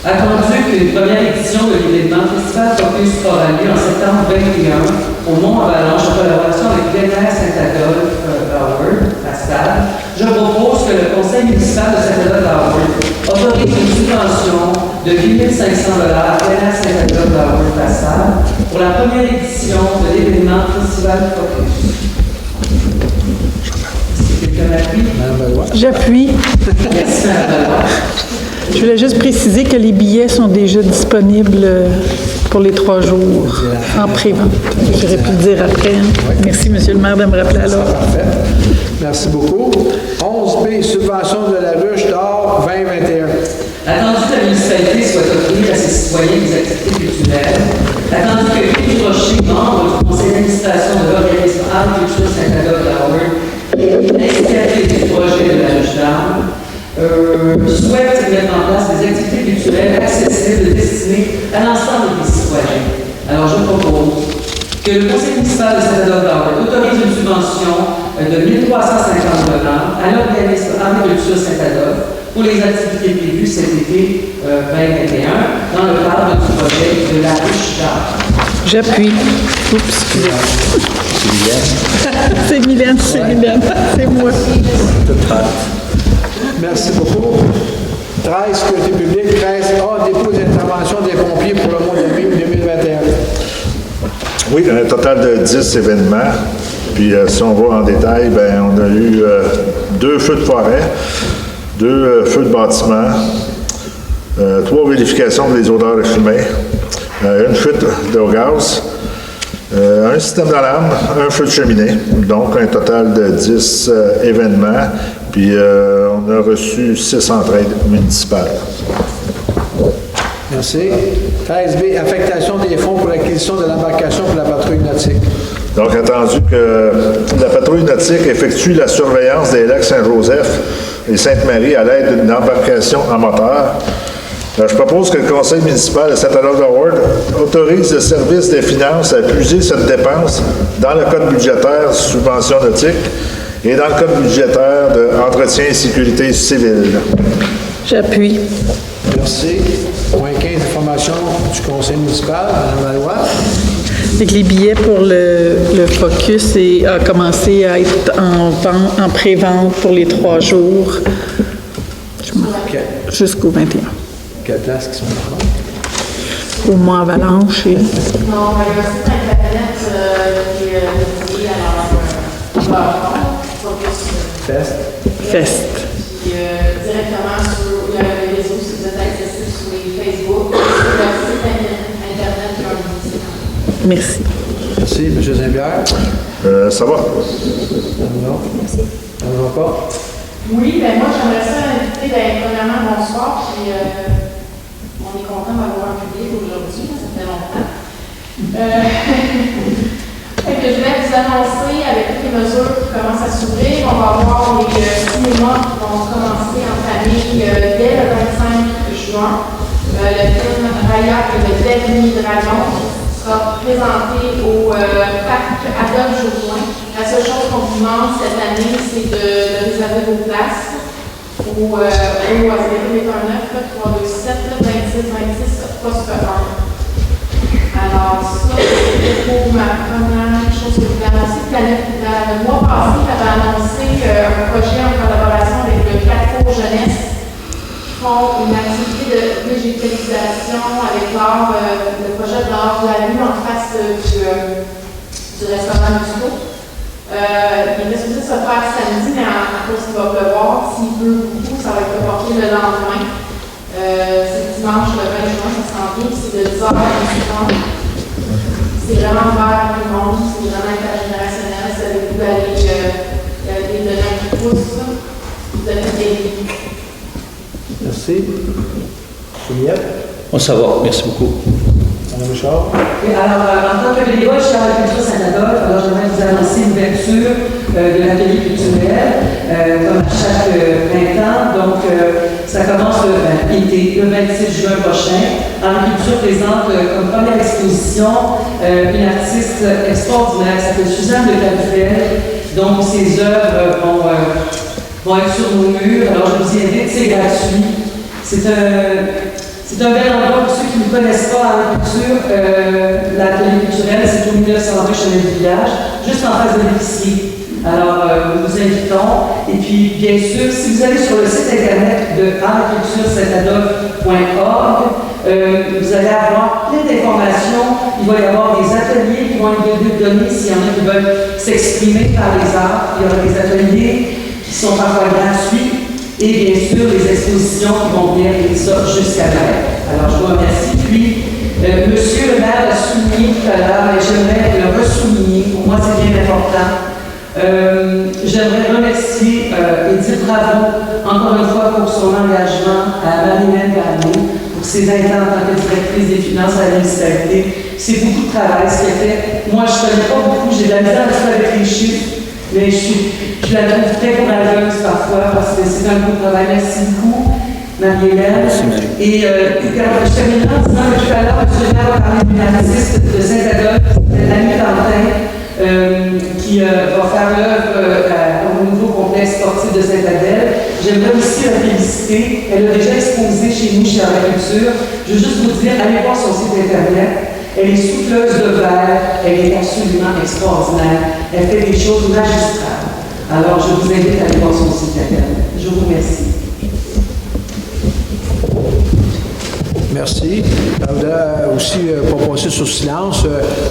Attendu qu'une première édition de l'événement Festival Focus aura lieu en septembre 2021 au Mont-Avalanche en collaboration avec Glénère Saint-Adolphe Howard, à Stade, je propose que le conseil municipal de Saint-Adolphe Howard autorise une subvention de 8 500 $ à Glénère Saint-Adolphe Howard, à Stade pour la première édition de l'événement Festival Focus. Quelqu'un appuie? J'appuie. Merci, Mme Valois. Je voulais juste préciser que les billets sont déjà disponibles pour les 3 jours en pré-vente. J'aurais pu le dire après. Merci, Monsieur le maire, de me rappeler alors. Parfait. Merci beaucoup. 11B, subvention de la ruche d'or 2021. Attendu que la municipalité soit offrir à ses citoyens des activités culturelles, attendu que Philippe Rocher, membre du conseil d'administration de l'organisme Art Culture Saint-Adolphe Howard, initiateur du projet de la ruche d'or, souhaite mettre en place des activités culturelles accessibles destinées à l'ensemble des citoyens. Alors, je propose que le conseil municipal de Saint-Adolphe Howard autorise une subvention de 1 350 $ à l'organisme Art Culture Saint-Adolphe pour les activités prévues cet été 2021 dans le cadre du projet de la ruche d'or. J'appuie. Oups, excusez. C'est Mylène, c'est moi. Merci beaucoup. 13, sécurité publique. 13A, dépôt d'intervention des pompiers pour le mois de mai 2021. Oui, un total de 10 événements. Puis si on voit en détail, ben on a eu 2 feux de forêt, 2 feux de bâtiment, 3 vérifications des odeurs de fumée, une fuite de gaz, un système d'alarme, un feu de cheminée. Donc un total de 10 événements. Puis on a reçu 6 entraides municipales. Merci. 13B, affectation des fonds pour l'acquisition de l'embarcation pour la patrouille nautique. Donc, attendu que la patrouille nautique effectue la surveillance des lacs Saint-Joseph et Sainte-Marie à l'aide d'une embarcation à moteur, je propose que le conseil municipal de Saint-Adolphe Howard autorise le service des finances à puiser cette dépense dans le code budgétaire subvention nautique et dans le code budgétaire d'entretien et sécurité civile. J'appuie. Merci. Point 15, information du conseil municipal. Madame Valois. Donc, les billets pour le Focus a commencé à être en pré-vente pour les 3 jours jusqu'au 21. Quelle place qui sont là? Au Mont-Avalanche. Non, il y a un site internet qui est lié à leur Fest. Fest. Puis directement sur le réseau, si vous êtes accessible sur les Facebook, sur leur site internet, il y a un lien. Merci. Merci. M. Zimbière. Ça va? Non. Merci. Ça ne va pas? Oui, ben moi j'aimerais ça inviter, premièrement, bonsoir, puis on est content d'avoir un public aujourd'hui, ça fait longtemps. Fait que je vais vous annoncer avec toutes les mesures qui commencent à s'ouvrir. On va avoir les cinémas qui vont commencer en famille dès le 25 juin. Le film Raya et le dernier dragon sera présenté au parc Adolphe Jourdain. La seule chose qu'on vous demande cette année, c'est de réserver vos places au 09 327 26 26 poste 1. Alors, ça, c'est pour ma première chose que je voulais annoncer. Le mois passé, j'avais annoncé un projet en collaboration avec le Carrefour Jeunesse qui font une activité de végétalisation avec le projet de l'art de la lune en face du restaurant Musco. Il est supposé se faire samedi, mais à cause qu'il va pleuvoir, s'il pleut beaucoup, ça va être reporté le lendemain. C'est dimanche le 20 juin, ça s'en vient, c'est de 10h à 12h. C'est vraiment ouvert à tout le monde, c'est vraiment intergénérationnel, ça veut vous d'aller donner un coup de pouce, vous donner des livres. Merci. Merci. Juliette? On ça va, merci beaucoup. Madame Richard? Oui, alors, en tant que bénévole chez Agriculture Saint-Adolphe, alors j'aimerais vous annoncer l'ouverture de l'atelier culturel, comme à chaque printemps. Donc, ça commence le 26 juin prochain. Agriculture présente comme première exposition une artiste extraordinaire qui s'appelle Suzanne de Calfel. Donc, ses œuvres vont être sur nos murs. Alors, je vous y invite, c'est gratuit. C'est un bel endroit pour ceux qui ne connaissent pas l'agriculture. L'atelier culturel, c'est au 1900 rue Chemin du Village, juste en face de l'épicerie. Alors, nous vous invitons. Et puis, bien sûr, si vous allez sur le site internet de agriculturesaintadolphe.org, vous allez avoir plein d'informations. Il va y avoir des ateliers qui vont être donnés s'il y en a qui veulent s'exprimer par les arts. Il y aura des ateliers qui sont parfois gratuits. Et bien sûr, les expositions qui vont venir et ça jusqu'à là. Alors, je vous remercie. Puis, monsieur le maire l'a souligné tout à l'heure, mais j'aimerais le ressouligner. Pour moi, c'est bien important. J'aimerais remercier et dire bravo, encore une fois, pour son engagement à Marie-Hélène Garnier, pour ses intérêts en tant que directrice des finances à la municipalité. C'est beaucoup de travail, ce qu'elle fait. Moi, je ne connais pas beaucoup, j'ai de la misère avec les chiffres. Mais je la trouve très courageuse parfois parce que c'est un beau travail. Merci beaucoup, Marie-Hélène. Et je terminerai en disant que tout à l'heure, M. Maire a parlé d'une artiste de Saint-Adolphe, Annie Tantin, qui va faire l'œuvre au nouveau complexe sportif de Saint-Adèle. J'aimerais aussi la féliciter. Elle a déjà exposé chez nous, chez Agriculture. Je veux juste vous dire, allez voir son site Internet. Elle est souffleuse de verre, elle est absolument extraordinaire. Elle fait des choses magistrales. Alors, je vous invite à aller voir son site Internet. Je vous remercie. Merci. Je voudrais aussi pas passer sous silence.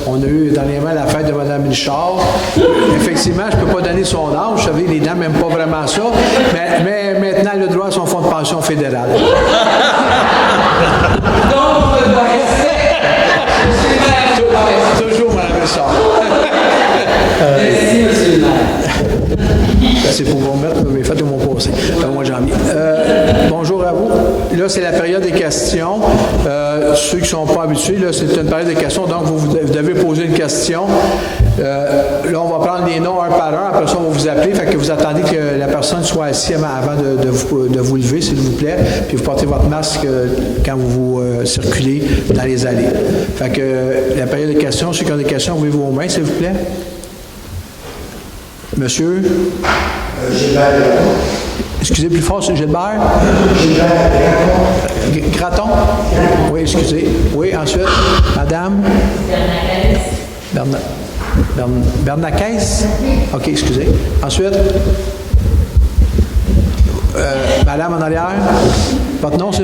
On a eu dernièrement la fête de Mme Richard. Effectivement, je ne peux pas donner son âge. Vous savez, les dames n'aiment pas vraiment ça. Mais maintenant, elle a le droit à son fonds de pension fédéral. Donc, on va rester. Toujours, Mme Richard. Merci, monsieur le maire. C'est pour vous remettre mes fêtes de mon passé, au mois de janvier. Bonjour à vous. Là, c'est la période des questions. Ceux qui ne sont pas habitués, là, c'est une période de questions, donc vous devez poser une question. Là, on va prendre les noms un par un, après ça, on va vous appeler. Fait que vous attendez que la personne soit assise avant de vous lever, s'il vous plaît, puis vous portez votre masque quand vous circulez dans les allées. Fait que la période de questions, ceux qui ont des questions, ouvrez vos mains, s'il vous plaît. Monsieur? Gilbert. Excusez plus fort, c'est Gilbert? Gilbert Graton? Oui, excusez. Oui, ensuite, Madame? Bernaquès? OK, excusez. Ensuite, Madame en arrière? Votre nom, c'est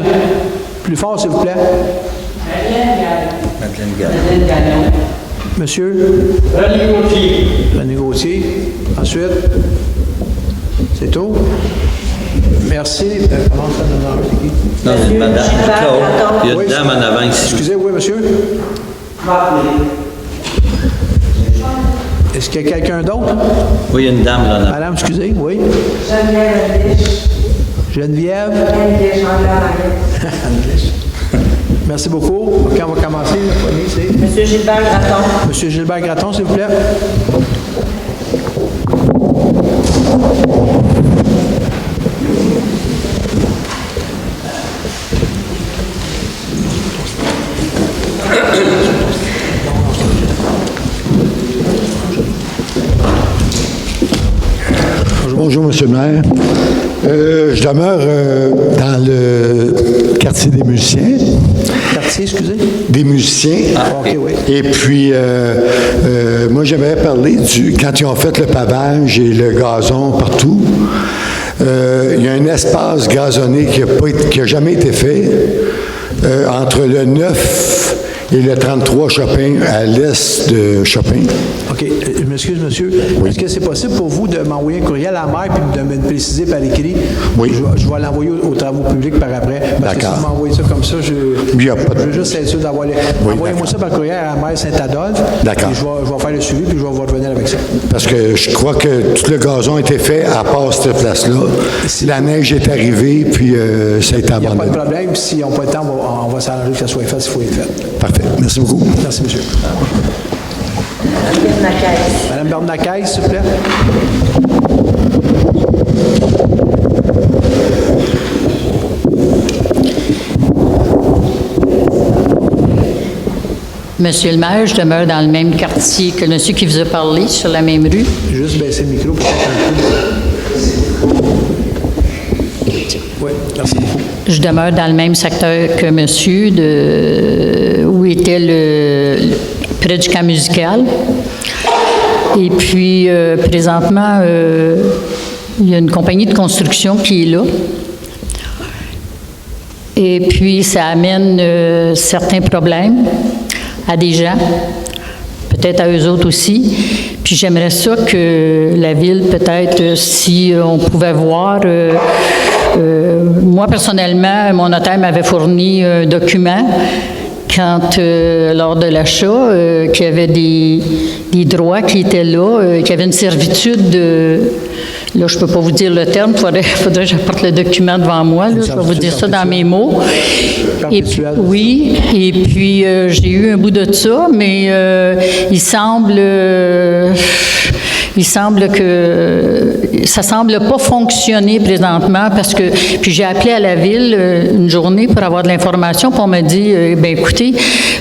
plus fort, s'il vous plaît? Madeleine Gagnon. Monsieur? René Gauthier. René Gauthier. Ensuite, c'est tout? Merci. Comment ça donne c'est qui? Non, c'est madame. Claude. Il y a Oui, une dame en avant ici. Excusez, oui, monsieur? Est-ce qu'il y a quelqu'un d'autre? Oui, il y a une dame là en avant. Madame, excusez, oui. Geneviève. Merci beaucoup. OK, on va commencer. Le premier, c'est Monsieur Gilbert Graton. Monsieur Gilbert Graton, s'il vous plaît. Bonjour, Monsieur le maire. Je demeure dans le quartier des musiciens. Quartier, excusez. Des musiciens. Ah, OK, oui. Et puis, moi, j'aimerais parler quand ils ont fait le pavage et le gazon partout, il y a un espace gazonné qui n'a jamais été fait entre le 9 et le 33 Chopin, à l'est de Chopin. OK. m'excuse, monsieur. Est-ce que c'est possible pour vous de m'envoyer un courriel à la maire puis de me le préciser par écrit? Oui. Je vais l'envoyer aux travaux publics par après. Parce que si vous m'envoyez ça comme ça, je veux juste être sûr d'avoir les... Envoyez-moi ça par courriel à la maire Saint-Adolphe. D'accord. Puis je vais faire le suivi puis je vais vous revenir avec ça. Parce que je crois que tout le gazon a été fait à part cette place-là. La neige est arrivée, puis ça a été Il n'y a abandonné. pas de problème. S'ils n'ont pas le temps, on va s'arranger que ça soit fait s'il faut être fait. Parfait. Merci beaucoup. Merci, monsieur. Bernacais. Madame Bernacais, s'il vous plaît. Monsieur le maire, je demeure dans le même quartier que le monsieur qui vous a parlé, sur la même rue. Juste baisser le micro, peut-être un peu. Oui, merci beaucoup. Je demeure dans le même secteur que monsieur, où était près du camp musical. Et puis, présentement, il y a une compagnie de construction qui est là. Et puis, ça amène certains problèmes à des gens, peut-être à eux autres aussi. Puis j'aimerais ça que la Ville, peut-être, si on pouvait voir... moi, personnellement, mon notaire m'avait fourni un document quand, lors de l'achat, qu'il y avait des droits qui étaient là, qu'il y avait une servitude de... Là, je ne peux pas vous dire le terme, il faudrait que j'apporte le document devant moi. Là, je vais vous dire ça dans mes mots. Et puis, oui, et puis j'ai eu un bout de ça, mais il semble que ça semble pas fonctionner présentement parce que, puis j'ai appelé à la Ville une journée pour avoir de l'information, puis on m'a dit, bien écoutez,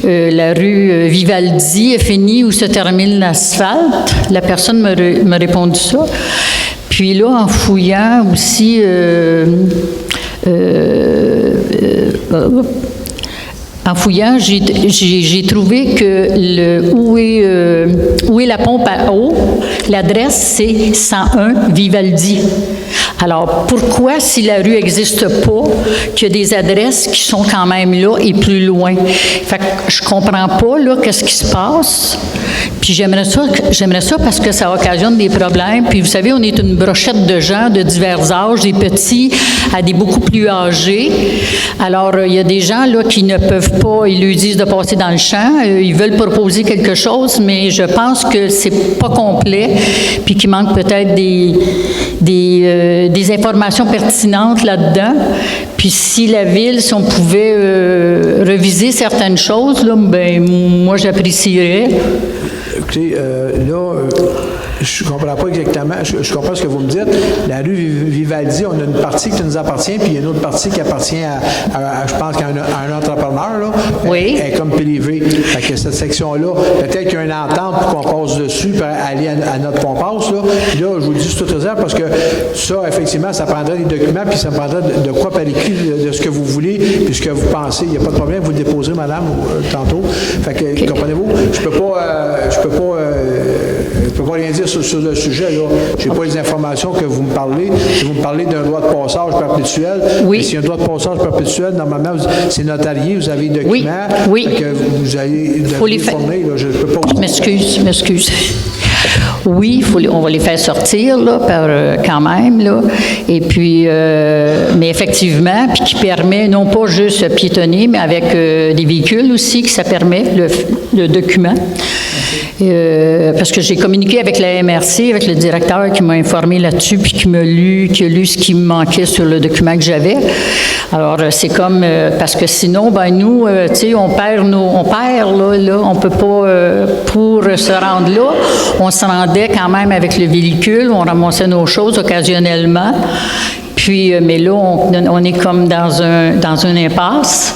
la rue Vivaldi est finie où se termine l'asphalte. La personne m'a répondu ça. Puis là, en fouillant aussi, j'ai trouvé que où est la pompe à eau, l'adresse, c'est 101 Vivaldi. Alors, pourquoi, si la rue n'existe pas, qu'il y a des adresses qui sont quand même là et plus loin? Fait que je comprends pas, là, qu'est-ce qui se passe. Puis j'aimerais ça parce que ça occasionne des problèmes. Puis vous savez, on est une brochette de gens de divers âges, des petits à des beaucoup plus âgés. Alors, il y a des gens, là, qui ne peuvent pas, ils lui disent de passer dans le champ, ils veulent proposer quelque chose, mais je pense que c'est pas complet, puis qu'il manque peut-être des informations pertinentes là-dedans. Puis si la Ville, si on pouvait reviser certaines choses, là, ben moi, j'apprécierais. Écoutez, je ne comprends pas exactement. Je comprends ce que vous me dites. La rue Vivaldi, on a une partie qui nous appartient, puis il y a une autre partie qui appartient à je pense, qu'à un entrepreneur. Là. Oui. Elle est comme privée. Fait que cette section-là, peut-être qu'il y a une entente pour qu'on passe dessus, pour aller à notre pompasse. Là. Puis là, je vous dis c'est toute réserve parce que ça, effectivement, ça prendrait des documents, puis ça prendrait de quoi par écrit de ce que vous voulez, puis ce que vous pensez. Il n'y a pas de problème, vous le déposerez, madame, tantôt. Fait que, okay. Comprenez-vous? Je peux pas rien dire sur le sujet, là. Je n'ai pas les informations que vous me parlez. Si vous me parlez d'un droit de passage perpétuel, oui. S'il y a un droit de passage perpétuel, normalement, c'est notarié, vous avez des documents. Oui. Que vous allez les fournir, là. Je peux pas... Je m'excuse. Oui, on va les faire sortir, là, quand même, là. Et puis, mais effectivement, puis qui permet non pas juste piétonner, mais avec des véhicules aussi, que ça permet, le document. Parce que j'ai communiqué avec la MRC, avec le directeur qui m'a informé là-dessus, puis qui a lu ce qui me manquait sur le document que j'avais. Alors, c'est comme, parce que sinon, ben nous, tu sais, on perd, là, on peut pas, pour se rendre là, on se rendait quand même avec le véhicule, on ramassait nos choses occasionnellement, puis, mais là, on est comme dans une impasse.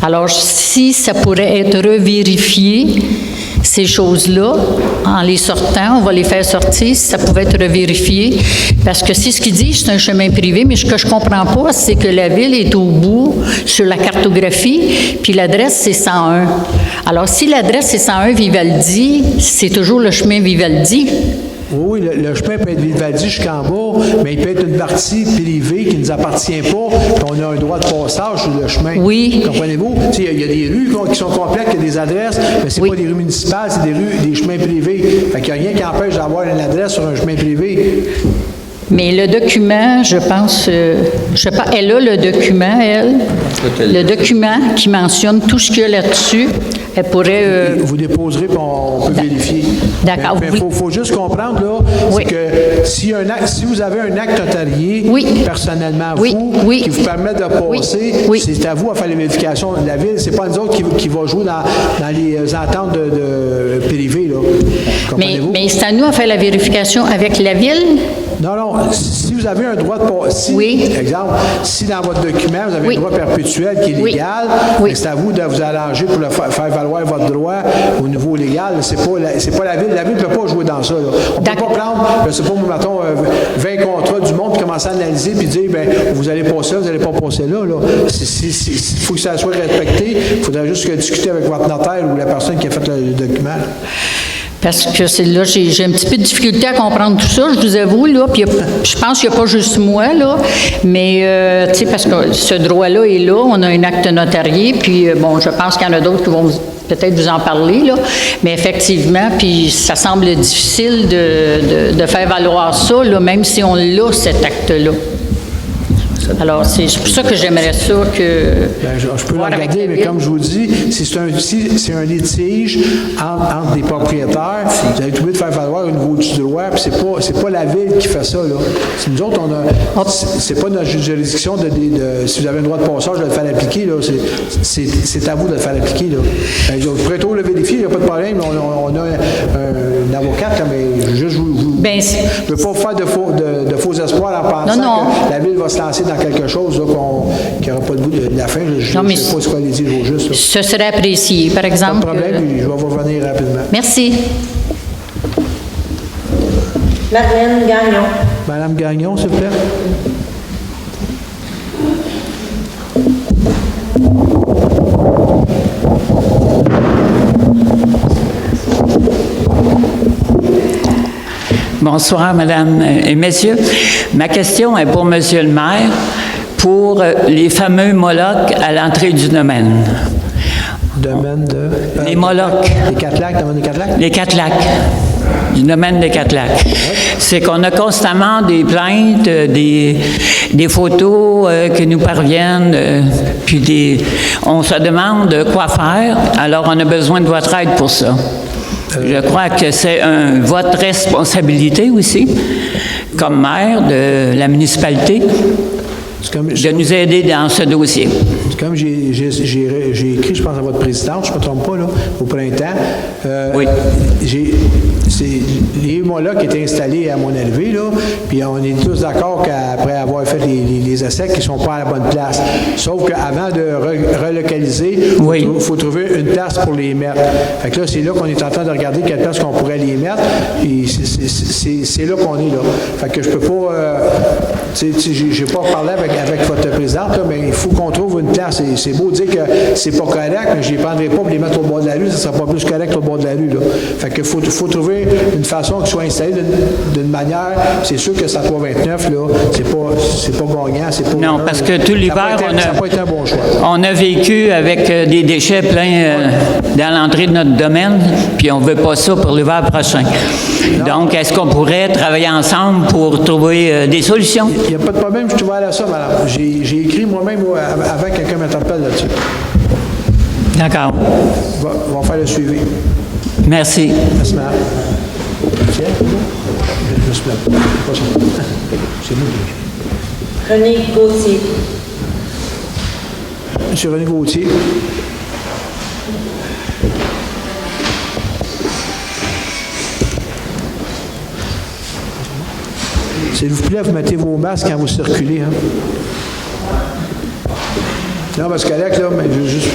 Alors, si ça pourrait être revérifié, ces choses-là, en les sortant, on va les faire sortir, si ça pouvait être revérifié, parce que c'est ce qu'ils disent, c'est un chemin privé, mais ce que je comprends pas, c'est que la Ville est au bout sur la cartographie, puis l'adresse, c'est 101. Alors, si l'adresse, c'est 101 Vivaldi, c'est toujours le chemin Vivaldi. Oui, le chemin peut être Vivaldi jusqu'en bas, mais il peut être une partie privée qui ne nous appartient pas, puis on a un droit de passage sur le chemin. Oui. Comprenez-vous? Il y a des rues qui sont complètes, qui ont des adresses, mais c'est pas des rues municipales, c'est des chemins privés. Fait qu'il n'y a rien qui empêche d'avoir une adresse sur un chemin privé. Mais le document, je pense, je sais pas, elle a le document, elle. Le document qui mentionne tout ce qu'il y a là-dessus. Elle pourrait... Vous déposerez, puis on peut vérifier. D'accord. Mais il faut juste comprendre, là, c'est que si vous avez un acte notarié, personnellement, qui vous permet de passer, c'est à vous à faire les vérifications. La Ville, c'est pas nous autres qui va jouer dans les ententes de privées, là. Comprenez-vous? Mais c'est à nous à faire la vérification avec la Ville? Non. Si vous avez un droit de passer, exemple, si dans votre document, vous avez un droit perpétuel qui est légal, c'est à vous de vous arranger pour faire valoir votre droit au niveau légal. C'est pas la Ville. La Ville ne peut pas jouer dans ça. Là. On ne peut pas prendre, je ne sais pas, mettons, 20 contrats du monde, puis commencer à analyser, puis dire, bien, vous allez passer là, vous n'allez pas passer là. Il faut que ça soit respecté. Il faudrait juste discuter avec votre notaire ou la personne qui a fait le document. Parce que c'est là, j'ai un petit peu de difficulté à comprendre tout ça, je vous avoue, là. Puis je pense qu'il n'y a pas juste moi, là. Mais, tu sais, parce que ce droit-là est là, on a un acte notarié, puis bon, je pense qu'il y en a d'autres qui vont peut-être vous en parler, là. Mais effectivement, puis ça semble difficile de faire valoir ça, là, même si on l'a, cet acte-là. Alors, c'est pour ça que j'aimerais ça que... je peux le regarder, mais comme je vous dis, si c'est un litige entre des propriétaires, vous allez être obligé de faire valoir au niveau du droit, puis c'est pas la Ville qui fait ça, là. C'est nous autres, c'est pas notre juridiction si vous avez un droit de passage, de le faire appliquer, là. C'est à vous de le faire appliquer, là. Vous pourrez toujours le vérifier, il n'y a pas de problème. On a un avocat, là, mais juste vous... je ne veux pas vous faire de faux espoirs en pensant que la Ville va se lancer dans quelque chose qui n'aura pas le bout de la fin. Je ne sais pas ce qu'on allait dire au juste. Là. Ce serait apprécié, par exemple. Pas de problème, je vais vous revenir rapidement. Merci. Madeleine Gagnon. Madame Gagnon, s'il vous plaît. Bonsoir, Madame et Messieurs. Ma question est pour Monsieur le maire, pour les fameux Molocs à l'entrée du domaine. Domaine de... les Molocs. Les 4 lacs, domaine des 4 lacs? Les 4 lacs. Du domaine des 4 lacs. C'est qu'on a constamment des plaintes, des photos qui nous parviennent, puis on se demande quoi faire, alors on a besoin de votre aide pour ça. Je crois que c'est votre responsabilité aussi, comme maire de la municipalité, de nous aider dans ce dossier. Comme j'ai écrit, je pense, à votre présidente, je ne me trompe pas, là, au printemps. Oui. Les Molocs étaient installés à Mont-Élevé, là, puis on est tous d'accord qu'après avoir fait les essais, qu'ils ne sont pas à la bonne place. Sauf qu'avant de relocaliser, il faut trouver une place pour les mettre. Fait que là, c'est là qu'on est en train de regarder quelle place qu'on pourrait les mettre, et c'est là qu'on est, là. Fait que je peux pas... j'ai pas parlé avec votre présidente, là, mais il faut qu'on trouve une place. C'est beau dire que c'est pas correct, mais je les prendrai pas pour les mettre au bord de la rue, ça sera pas plus correct qu'au bord de la rue, là. Fait que faut trouver une façon qu'ils soient installés d'une manière, c'est sûr que ça 329, là, c'est pas gagnant, c'est pas... Non, parce que tout l'hiver, ça n'a pas été un bon choix. On a vécu avec des déchets pleins dans l'entrée de notre domaine, puis on veut pas ça pour l'hiver prochain. Donc, est-ce qu'on pourrait travailler ensemble pour trouver des solutions? Il n'y a pas de problème, je suis ouvert à ça, madame. J'ai écrit moi-même avant que quelqu'un m'interpelle là-dessus. D'accord. On va faire le suivi. Merci. Merci, madame. Tiens, je me suis plaint. C'est nous. René Gauthier. Monsieur René Gauthier. S'il vous plaît, vous mettez vos masques quand vous circulez. Hein? Non, parce qu'Alex, là, mais je veux juste...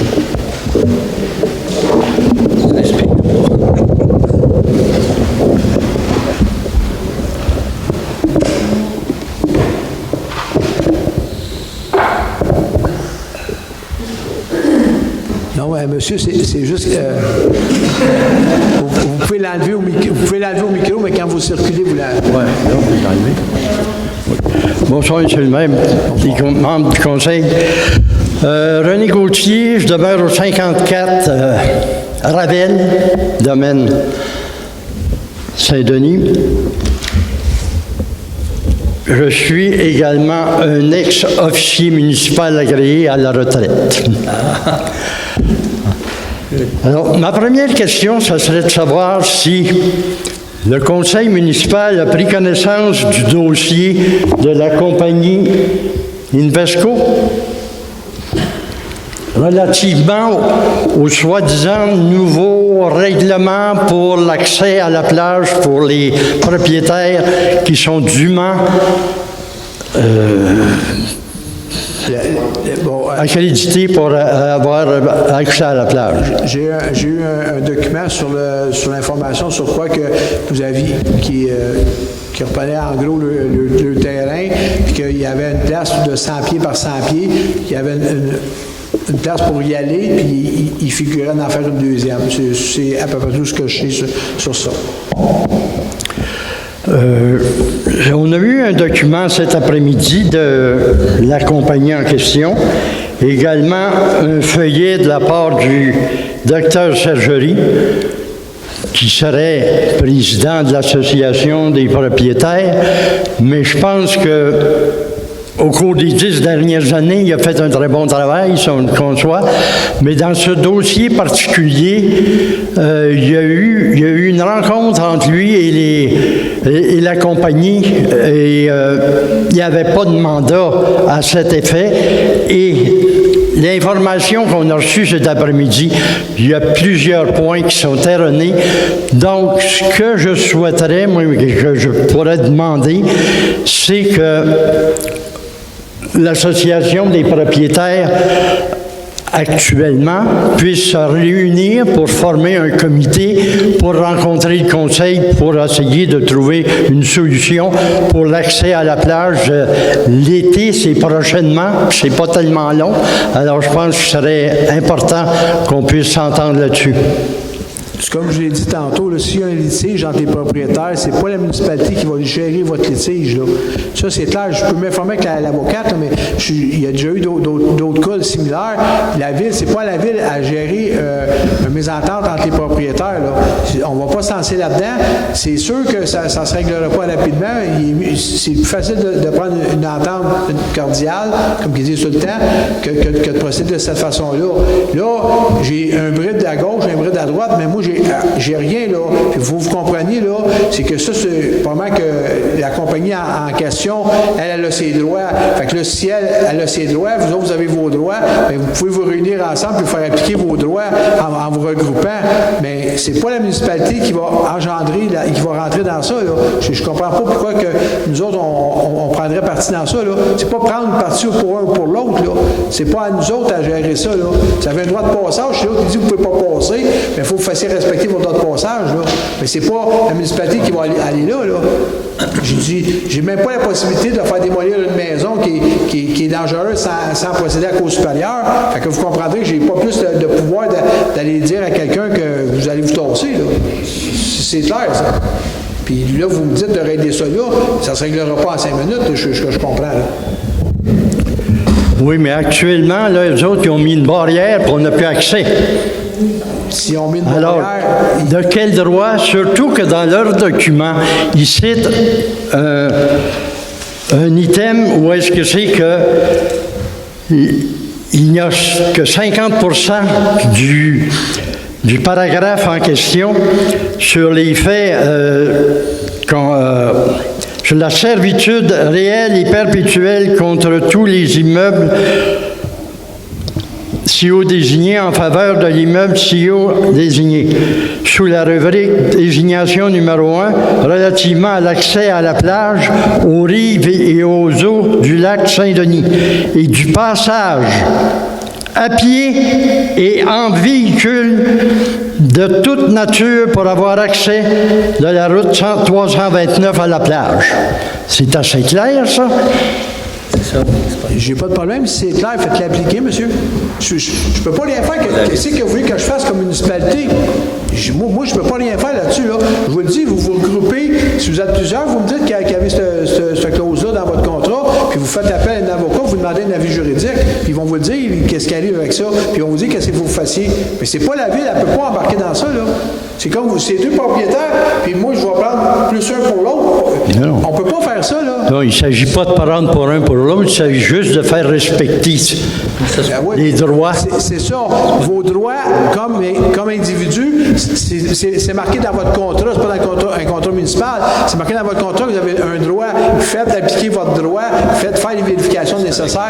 Non, monsieur, c'est juste... vous pouvez l'enlever au micro, mais quand vous circulez, vous l'enlevez. Oui, là, on peut l'enlever. Bonsoir, monsieur le maire, les membres du conseil. René Gauthier, je demeure au 54 Ravel, domaine Saint-Denis. Je suis également un ex-officier municipal agréé à la retraite. Alors, ma première question, ce serait de savoir si le conseil municipal a pris connaissance du dossier de la compagnie Invesco relativement aux soi-disant nouveaux règlements pour l'accès à la plage pour les propriétaires qui sont dûment accrédités pour avoir accès à la plage. J'ai eu un document sur l'information sur quoi que vous aviez qui reprenait en gros le terrain, puis qu'il y avait une place de 100 pieds par 100 pieds, qu'il y avait une place pour y aller, puis il figurait d'en faire une deuxième. C'est à peu près tout ce que je sais sur ça. On a eu un document cet après-midi de la compagnie en question, également un feuillet de la part du docteur Sergerie, qui serait président de l'association des propriétaires, mais je pense que au cours des 10 dernières années, il a fait un très bon travail, ça on le conçoit, mais dans ce dossier particulier, il y a eu une rencontre entre lui et la compagnie, et il n'y avait pas de mandat à cet effet, et l'information qu'on a reçue cet après-midi, il y a plusieurs points qui sont erronés. Donc, ce que je souhaiterais, moi, que je pourrais demander, c'est que l'association des propriétaires actuellement puisse se réunir pour former un comité pour rencontrer le conseil pour essayer de trouver une solution pour l'accès à la plage. L'été, c'est prochainement, c'est pas tellement long, alors je pense que ce serait important qu'on puisse s'entendre là-dessus. Comme je l'ai dit tantôt, s'il y a un litige entre les propriétaires, c'est pas la municipalité qui va gérer votre litige. Là. Ça, c'est clair. Je peux m'informer avec l'avocate, mais il y a déjà eu d'autres cas similaires. La ville, c'est pas la ville à gérer une mésentente entre les propriétaires. Là. On va pas se lancer là-dedans. C'est sûr que ça ne se réglera pas rapidement. C'est plus facile de prendre une entente cordiale, comme ils disent tout le temps, que de procéder de cette façon-là. Là, j'ai un bride à gauche, un bride à droite, mais moi, j'ai rien, là. Puis vous compreniez, là, c'est que ça, c'est probablement que la compagnie en question, elle a ses droits. Fait que là, si elle a ses droits, vous autres, vous avez vos droits, bien, vous pouvez vous réunir ensemble et faire appliquer vos droits en vous regroupant. Mais c'est pas la municipalité qui va engendrer, qui va rentrer dans ça, là. Je comprends pas pourquoi que nous autres, on prendrait parti dans ça, là. C'est pas prendre parti pour un ou pour l'autre, là. C'est pas à nous autres à gérer ça, là. Vous avez un droit de passage, c'est l'autre qui dit que vous pouvez pas passer, mais il faut que vous fassiez respecter votre droit de passage, là. Mais c'est pas la municipalité qui va aller là, là. J'ai dit, j'ai même pas la possibilité de faire démolir une maison qui est dangereuse sans procéder à cause supérieure. Fait que vous comprendrez que j'ai pas plus de pouvoir d'aller dire à quelqu'un que vous allez vous tasser, là. C'est clair, ça. Puis là, vous me dites de régler ça là, ça ne se réglera pas en 5 minutes, je comprends, là. Oui, mais actuellement, là, eux autres, ils ont mis une barrière pour on n'a plus accès. Si on met une alors, de quel droit, surtout que dans leur document, ils citent un item où est-ce que c'est que il n'y a que 50% du paragraphe en question sur les faits sur la servitude réelle et perpétuelle contre tous les immeubles SIO désigné en faveur de l'immeuble SIO désigné, sous la rubrique désignation numéro 1, relativement à l'accès à la plage, aux rives et aux eaux du lac Saint-Denis, et du passage à pied et en véhicule de toute nature pour avoir accès de la route 329 à la plage. C'est assez clair, ça? ça. J'ai pas de problème. Si c'est clair, faites l'appliquer, monsieur. Je peux pas rien faire. Qu'est-ce que vous voulez que je fasse comme municipalité? Moi, je peux pas rien faire là-dessus. Là. Je vous le dis, vous vous regroupez. Si vous êtes plusieurs, vous me dites qu'il y avait cette clause-là dans votre contrat, puis vous faites appel à un avocat, vous demandez un avis juridique, puis ils vont vous dire qu'est-ce qui arrive avec ça, puis ils vont vous dire qu'est-ce qu'il faut que vous fassiez. Mais c'est pas la ville, elle peut pas embarquer dans ça, là. C'est comme vous, c'est deux propriétaires, puis moi, je vais prendre plus un pour l'autre. Non. On peut pas faire ça, là. Non, il ne s'agit pas de prendre pour un pour l'autre, il s'agit juste de faire respecter les droits. C'est ça. Vos droits comme individu, c'est marqué dans votre contrat, c'est pas dans un contrat municipal, c'est marqué dans votre contrat que vous avez un droit. Faites appliquer votre droit, faites faire les vérifications nécessaires.